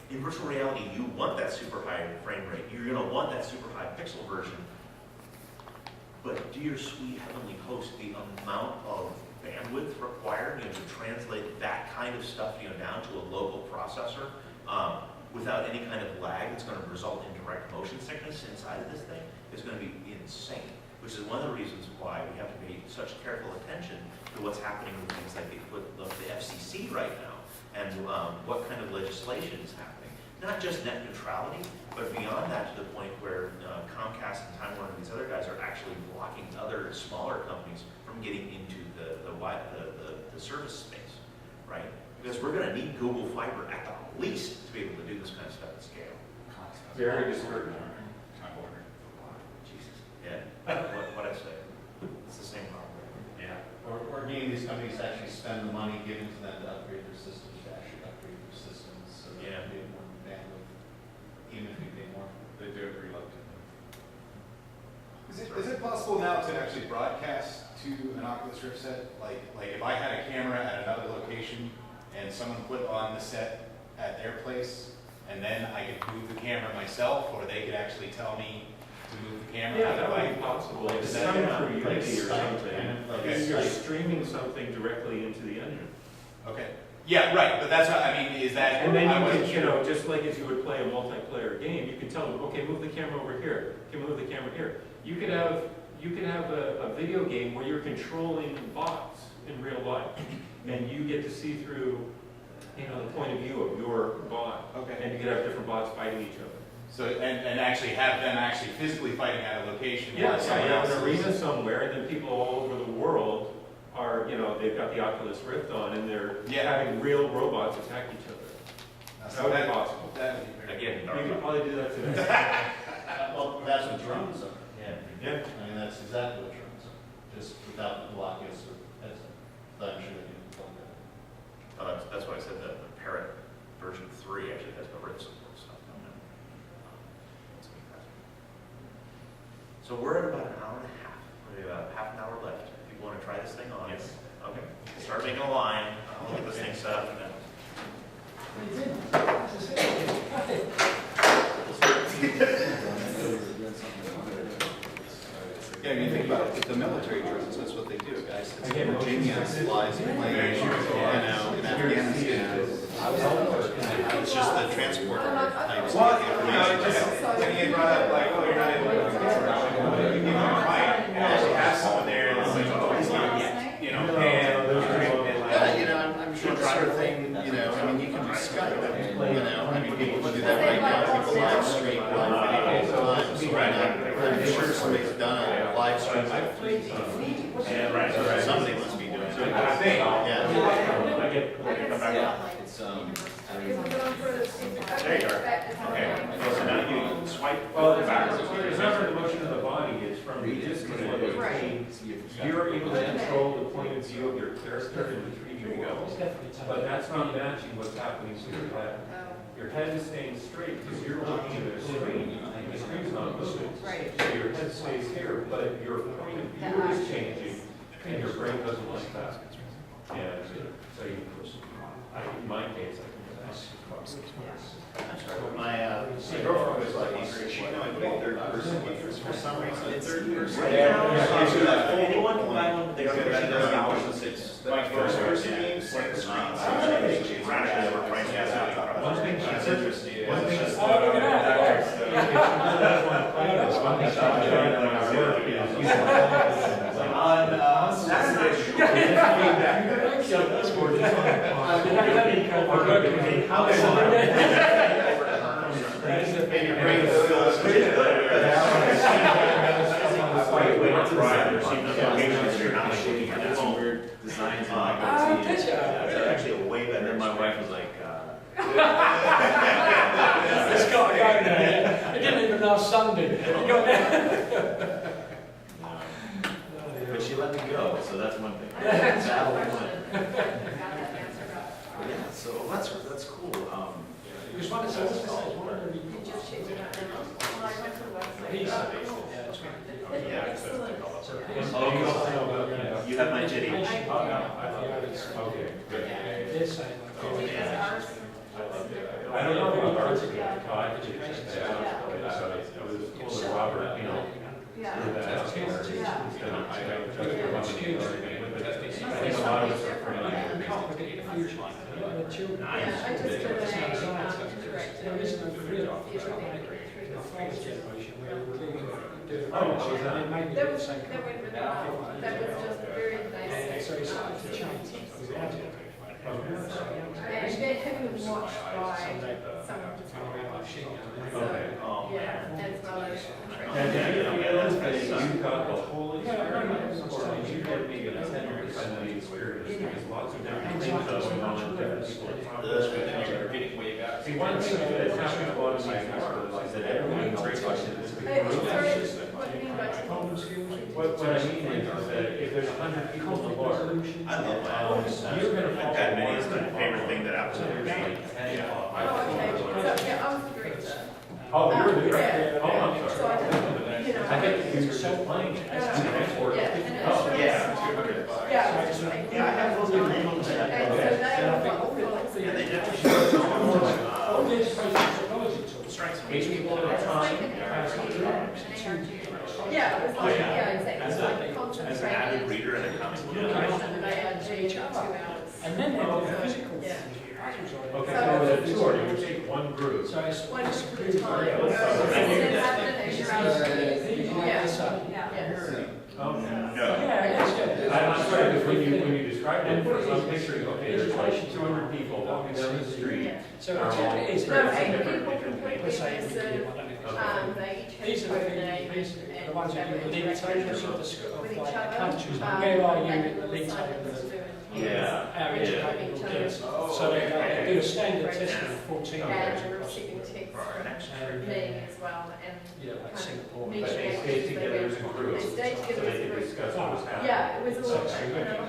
In virtual reality, you want that super high frame rate. You're going to want that super high pixel version. But dear sweet heavenly host, the amount of bandwidth required to translate that kind of stuff down to a local processor without any kind of lag that's going to result in direct motion sickness inside of this thing is going to be insane. Which is one of the reasons why we have to pay such careful attention to what's happening with things like the FCC right now, and what kind of legislation is happening. Not just net neutrality, but beyond that, to the point where Comcast and Time Warner and these other guys are actually blocking other smaller companies from getting into the service space, right? Because we're going to need Google Fiber at the least to be able to do this kind of stuff at scale. Very discouraging. Time Warner. Jesus. Yeah. What I say. It's the same problem. Yeah. Or getting these companies to actually spend the money given to them to upgrade their systems, to actually upgrade their systems so that they have more bandwidth, even if we pay more. They do it reluctantly. Is it possible now to actually broadcast to an Oculus Rift set? Like if I had a camera at another location and someone put on the set at their place, and then I could move the camera myself, or they could actually tell me to move the camera? Yeah, that would be possible. It's coming through Unity or something. Okay. You're streaming something directly into the engine. Okay. Yeah, right. But that's what I mean. Is that? And then you can, just like as you would play a multiplayer game, you can tell them, okay, move the camera over here. Okay, move the camera here. You could have a video game where you're controlling bots in real life, and you get to see through, the point of view of your bot. Okay. And you could have different bots fighting each other. So and actually have them actually physically fighting at a location. Yeah, while someone you have else an is- arena somewhere, and then people all over the world are, they've got the Oculus Rift on, and they're having real robots attack each other. That would be possible. That would be very Again, You could probably do that today. Well, that's what drones are. Yeah. I mean, that's exactly what drones are, just without the blockades or headset. But I'm sure they can plug that in. That's why I said that the Parrot version 3 actually has the Rift support stuff on it. It's gonna be fascinating. So we're at about an hour and a half. We have about half an hour left. If people want to try this thing on. Yes. Okay. Start making a line. I'll get this thing set up and then. Yeah, I mean, think about it, the military drones, that's what they do, guys. It's Virginia flies planes, in Afghanistan. It's just the transporter. When you brought up like, oh, you're not able to go to you actually have someone there and it's like, oh, he's not yet, I'm sure the sort of thing, I mean, you can do Skype, I mean, people can do that right now, people live stream live video all the time, so right now, I'm sure somebody's done a live stream of 3D feed. Yeah, right. Somebody must be doing it. I think. It's, There you are. Okay. So now you swipe backwards. It's not from the motion of the body, it's from the distance of the machine. You're able to control the point of view of your character in the 3D world. But that's not matching what's happening to your head. Your head is staying straight because you're looking at a screen. the screen's not moving. Right. So your head stays here, but your point of view is changing, and your brain doesn't like that. And so you, in my case, I think that's. I'm sorry, but my girlfriend was like, she can only play third person, but for some reason, it's third person. Anyone can buy one, but they don't get that. My first person games, like the screens. One thing she's interested, one thing she's Oh, look at that, yes. one thing she's enjoying when I work is On Saturday. And your brain feels Weird designs in my It's actually a way better. And then my wife was like, It's got to go there. It didn't even last Sunday. It got there. but she let me go, so that's one thing. That's Battle a one. question. Got that answer right. Yeah, so that's cool. Because one of the things is one of the You just checked it out now. Well, I went to the website. He's- Yeah, excellent. You have my jitty. okay, good. They're saying like, Is ours? I don't know about ours. Oh, I could just check that out. So I was told that Robert, you know, Yeah. did that. Yeah. I think a lot of us are afraid of it. can't forget the future. A lot of the children. Yeah, I just did a There is no real future. The father's generation where we were living, doing and then maybe That the was, same that went really kind well. That was just very basic. So it's like to change without it. And that had been watched by someone who's Okay. as well as. And then you got the whole experience, or you get maybe 10% of the experience, because lots of different things going on in different people's You're getting way back. See, one thing that's happening a lot of these work is that everyone great question is Sorry, what do you mean by Problem skills. what I mean is that if there's 100 people in the bar, I love my you're gonna fall That many is one my favorite thing that Apple ever made. Oh, okay, so, yeah, I was the director. Oh, you're the director? Yeah, Oh, I'm yeah. So sorry. I did, you know. I think you were still playing it. Yeah, and it's Oh, really yeah. small. Yeah. Yeah, I have those little And things. so they all got all the Yeah, they did. All the education technology tools. Eight people at a time. Yeah, it was like, yeah, exactly. It's like a As content an avid training. reader and a content. And they are doing 2 hours. And then there were the physical. Yeah. Okay, so with a tour, you take one group. So it's One it's at a really time. great. Oh, No. Yeah, it is good. I'm sorry, because when you described it, I'm picturing, okay, there's like 200 people walking down the street. So it is. No, 8 people completely Let's say immersive. They each These have are a the name these are and the ones who do the league tables of the school, with of each like the other. countries. Where are you in the They league will table decide of what to do. Yeah. our educated kids? So they do a standard testing of 14 And years. they're receiving texts from me as well, and Yeah, like Singapore. me But they stay together as a group, They stay so together they as a can group. discuss what was happening. Yeah, it was all, the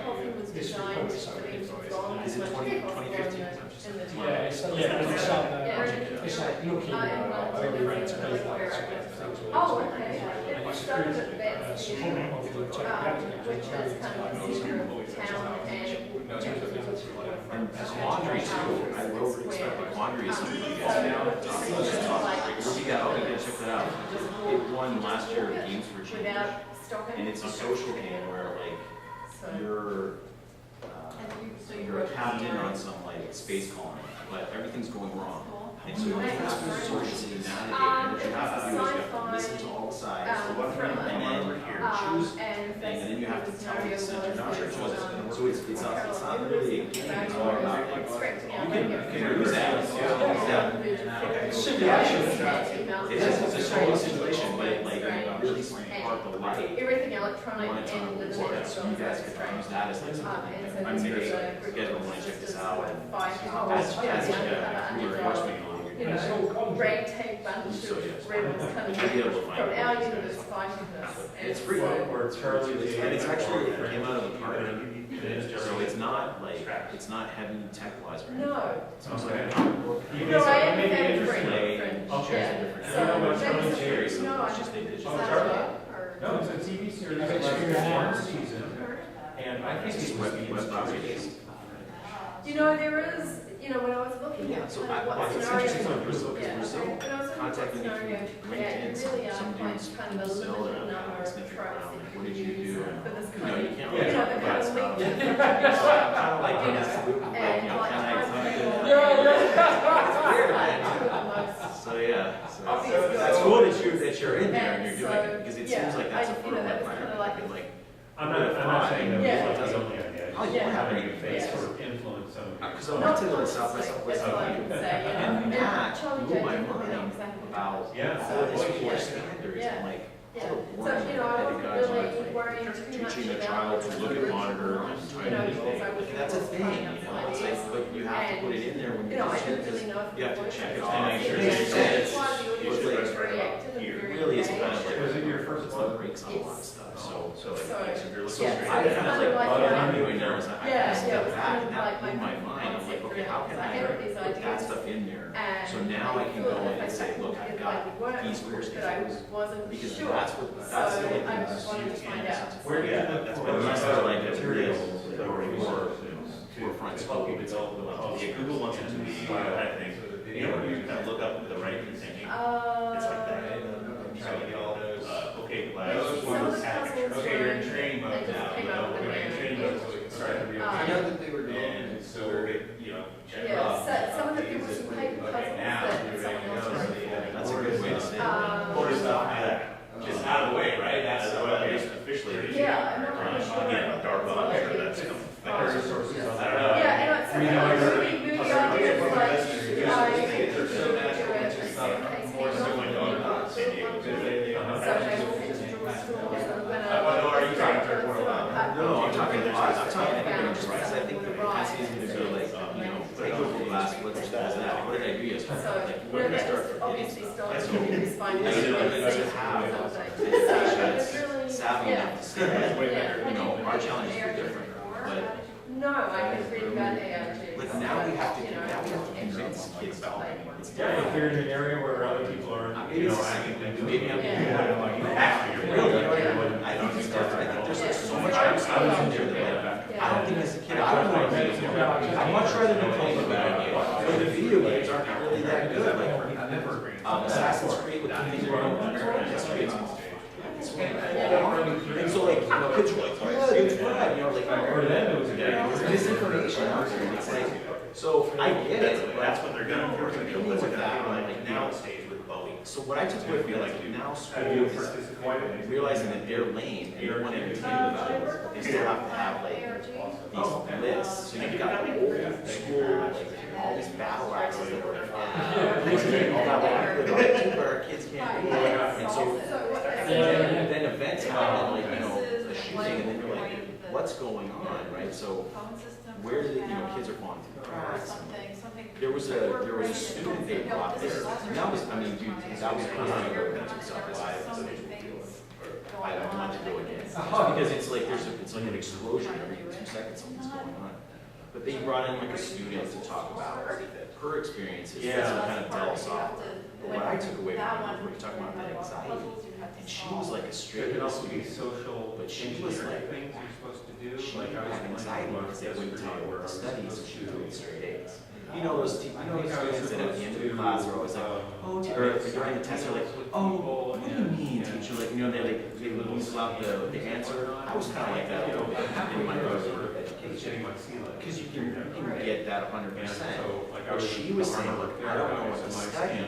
whole thing was This designed report, for them to sorry. go on as Is it much as 20 possible 2015? in the time. Yeah, it's like, it's like looking where we rent to be like things. Oh, okay. It started at that Support of the technology. which is kind of the center of town And laundry too. I will expect like laundry is something you guys now. Where we got, oh, you gotta check that out. It won last year Games for Change. without stopping. And it's a social game where like you're you're a captain on some like space colony, but everything's going wrong. And so you have to socially navigate, and what you have to do is you have to listen to all the sides, and then choose a thing, and then you have to tell the center, not sure choose. So it's not really a game, it's all about like, you can use that. Simulation. It is, it's a total simulation, but it like really part the light. Everything electronic One at a time, and the so you guys could use that as like something. I'm saying, you guys will want to check this out, and as we were watching, you know, red tape bunch of rebels coming from our universe fighting this. it's free. Where Charlie And it's actually, it came out of the park. So it's not like, it's not heavy tech wise or anything. No. So it's like, You No, I may be am interested. free. Okay. Yeah. You know what watch it on It's TV. very simple, it's just they Oh, it's hard? No, it's a TV series that lasts one season, and I think It's it web was property based. You know, there is, you know, when I was looking Yeah, at so kind of what it's scenarios. interesting on Brazil, because Yeah, Brazil, when I was looking at what contacting me scenario to through create, LinkedIn, you really are some quite dudes kind from of a Brazil, limited they're number like, of sniffing tropes around, that like, what you did can you use do? And, for this you kind know, of, you can't you really know, talk the about kind of stuff. link. So I'm kind of like, You in know, this loop, like, you know, like can I trying to talk make to all- It's weird, man. two of the most So yeah, so obvious that's goals. cool that you're in there and you're doing so, it, because it yeah, seems like that's a you know, that was fertile kind of environment. like, I'm not saying that Yeah. it's the only idea. Oh, It's yeah. just having Yeah. a face sort of influence on Because I went to the South by that's Southwest what I meeting, would say, you know, and that Charlie blew J my didn't really know mind exactly about Yeah. all these So, core yeah. standards Yeah. and like Yeah. all the So, boring you know, I wasn't pedagogy, really like worrying too much teaching a about child to look at monitor and you type know, anything. because I was And that's a thing, you know, it's like, but you have to put it in there when you you're know, I teaching, didn't really know if you have to check it was off. like, Make sure yeah, it makes so sense. that's why the It's audience like, was very active and it very really is engaged. kind of like, Was it your first it's one? the brakes on a lot of stuff, so like, So, if you're looking yeah, straight so at it's it, kind of like, Well, what I'm yeah. doing now is I yeah, step it was back kind and of that like blew my mind. I'm like, okay, how can I I had all these put that ideas stuff in there? and So now I can go in and say, look, I've got these core but I standards. wasn't Because sure. that's what, that's the So only I thing just that's wanted to used find in out. Where do you Yeah, look that's for what Unless they're like a materials real, or resources forefront to school, help you it's develop the Yeah, Google wants it to be, I think, you know, you kind of look up the right thinking. It's like that. I'm trying to get all those. Okay, class. Some of the puzzles Okay, you're in were- training mode they just now, came you out know, with we're a in new- training mode, so we can start to be. I know that they were doing And it, so, you know, check it Yeah, out. some of the people who paper puzzles Okay, now, that you're ready someone to else go, wrote. so you gotta- That's a good way to say it. Or stuff like that. Just out of the way, right? That's That's what at least officially. they Yeah, should. I'm not really sure. Again, a dark box, or that's It's coming. fine. Like resources, I don't know. Yeah, and it's You know, like movie ideas like, No, I'm talking anything, just because I think the capacity is going to be like, you know, take over class, what's that, what did I do yesterday? Like, we're going to start forgetting stuff. Obviously, So, savvy Yeah. enough to see that, you know, our challenges are different, but No, I can read about AIG. like now we have to convince kids about it. It's Yeah, if you're in an area where other people are, you know, Maybe I'm Yeah. really, I think it's different. I think there's like so much stuff in there that like, I don't think as a kid, I don't know. I'd much rather be playing the video game. But the video games aren't really that good. Like, Assassin's Creed with the things you're on American history. And so like, you know, kids are like, yeah, it's fun, you know, like, For them, it was a it's disinformation out there. It's like, so I get it. That's what they're gonna do. They're gonna With that, like now stage with Bowie. So what I took away from it, like now schools realizing that their lane, and they want to maintain the values, but they still have to have like these lists. So you've got the old school, like all these battle axes that were you've got like where our kids can't do it. And so then events happen, like, you know, a shooting, and then you're like, what's going on, right? So where did, you know, kids are falling through the cracks. There was a student they brought this, and that was, I mean, dude, that was personally open to stuff that I don't want to do again. Because it's like, it's like an explosion every 2 seconds, something's going on. But they brought in like a student to talk about her experiences, to kind of tell us off. But what I took away from it, we were talking about that anxiety, and she was like a straight There can A also be student, social, but she was like, things you're supposed to do. she Like I was had in anxiety one because they wouldn't tell her what to study, so she was doing straight A's. You know those students that at the end of the class are always like, oh, or during the test they're like, oh, what do you mean, teacher? Like, you know, they lose out the answer. I was kind of like that a little bit in my early education, because you can get that 100%. But she was saying, look, I don't know what to study,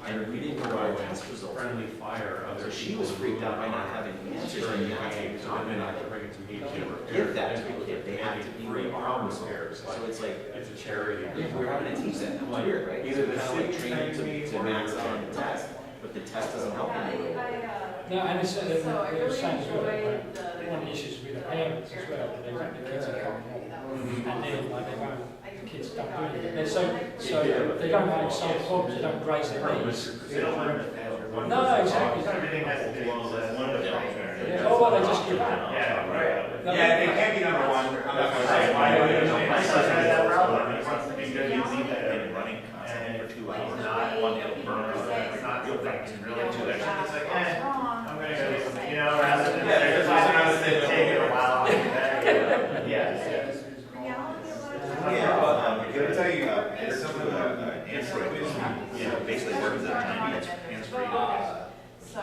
and we didn't know what our test results were. So she was freaked out by not having the answers, and you have to talk about it. You can't give that to a kid. They have to be problem solvers. So it's like, it's a charity. we're going to teach that. It's weird, right? Either kind of like training to max out on the test, but the test doesn't help you. No, and it's the same as well. One of the issues with the parents as well, that they want the kids to come home. And then like they won't, the kids don't do anything. They're so they don't have some problems, they don't raise their needs. No, exactly. Everything has to be one of the Yeah. Oh, well, they just give up. Yeah, right. No, Yeah, they can't be number one. I'm not gonna say why. My son has that problem. Because you leave that thing running constantly for 2 hours, one, it'll burn, you'll correct, and really do that. It's like, What's wrong? I'm gonna go do something, you know, rather than, rather than taking a while. Yes. Yeah, well, I'm gonna tell you, as someone who Basically works at a time, it's hands-free.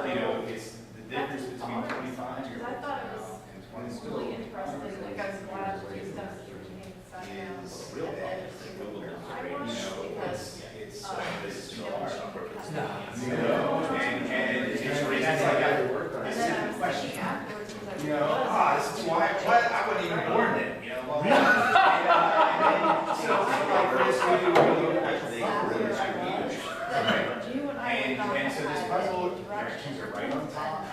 you know, it's the difference between 25 Because I thought it was and 20 really interesting, like I was glad that you stuff that you're getting sat down. is real bad. I watched because, It's you know, software. and that's like after work, I and sit then I and was question. thinking afterwards, I was like, You know, what is this is why, what, I wasn't even born then, you know, well, so, like, this, we do, You and I and so this puzzle, directions are right on top.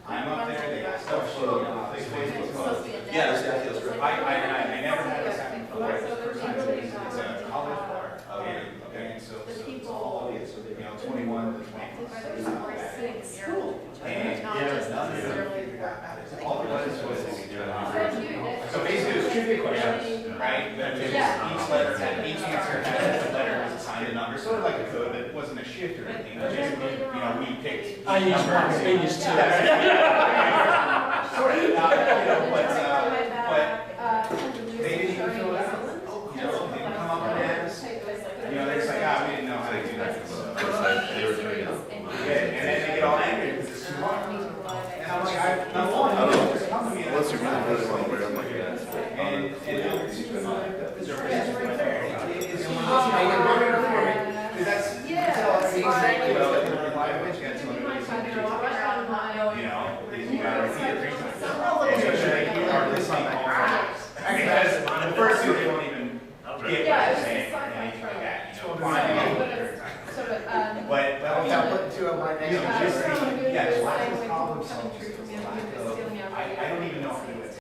I'm up there, they got stuff showing up, they Facebook. Yeah, there's the Oculus Rift. I never had this happen before, it's the first time, it's a college bar, and so it's all, you know, 21 to 24. And all it was, so basically it was trivia questions, right? But it was each letter had, each answer had a letter was assigned a number, sort of like a code, but it wasn't a shift or anything. It was basically, you know, we picked. I use one, I use two. Sort of, you know, but they didn't even fill it out. You know, they didn't come up with answers. You know, they're just like, we didn't know how to do that. They were doing it. Yeah, and then they get all angry because it's too hard. And I'm like, I'm one, just come to me. Unless you really want to wear them like that. And it's right there. It's because that's exactly what the live which gets to you know, you gotta repeat it 3 times. And so like you are listening all the time. Because the first two they don't even get what you're saying or anything like that. You know, finding out what they're talking. But without putting two of my next, just yeah, the problem solving. I don't even know if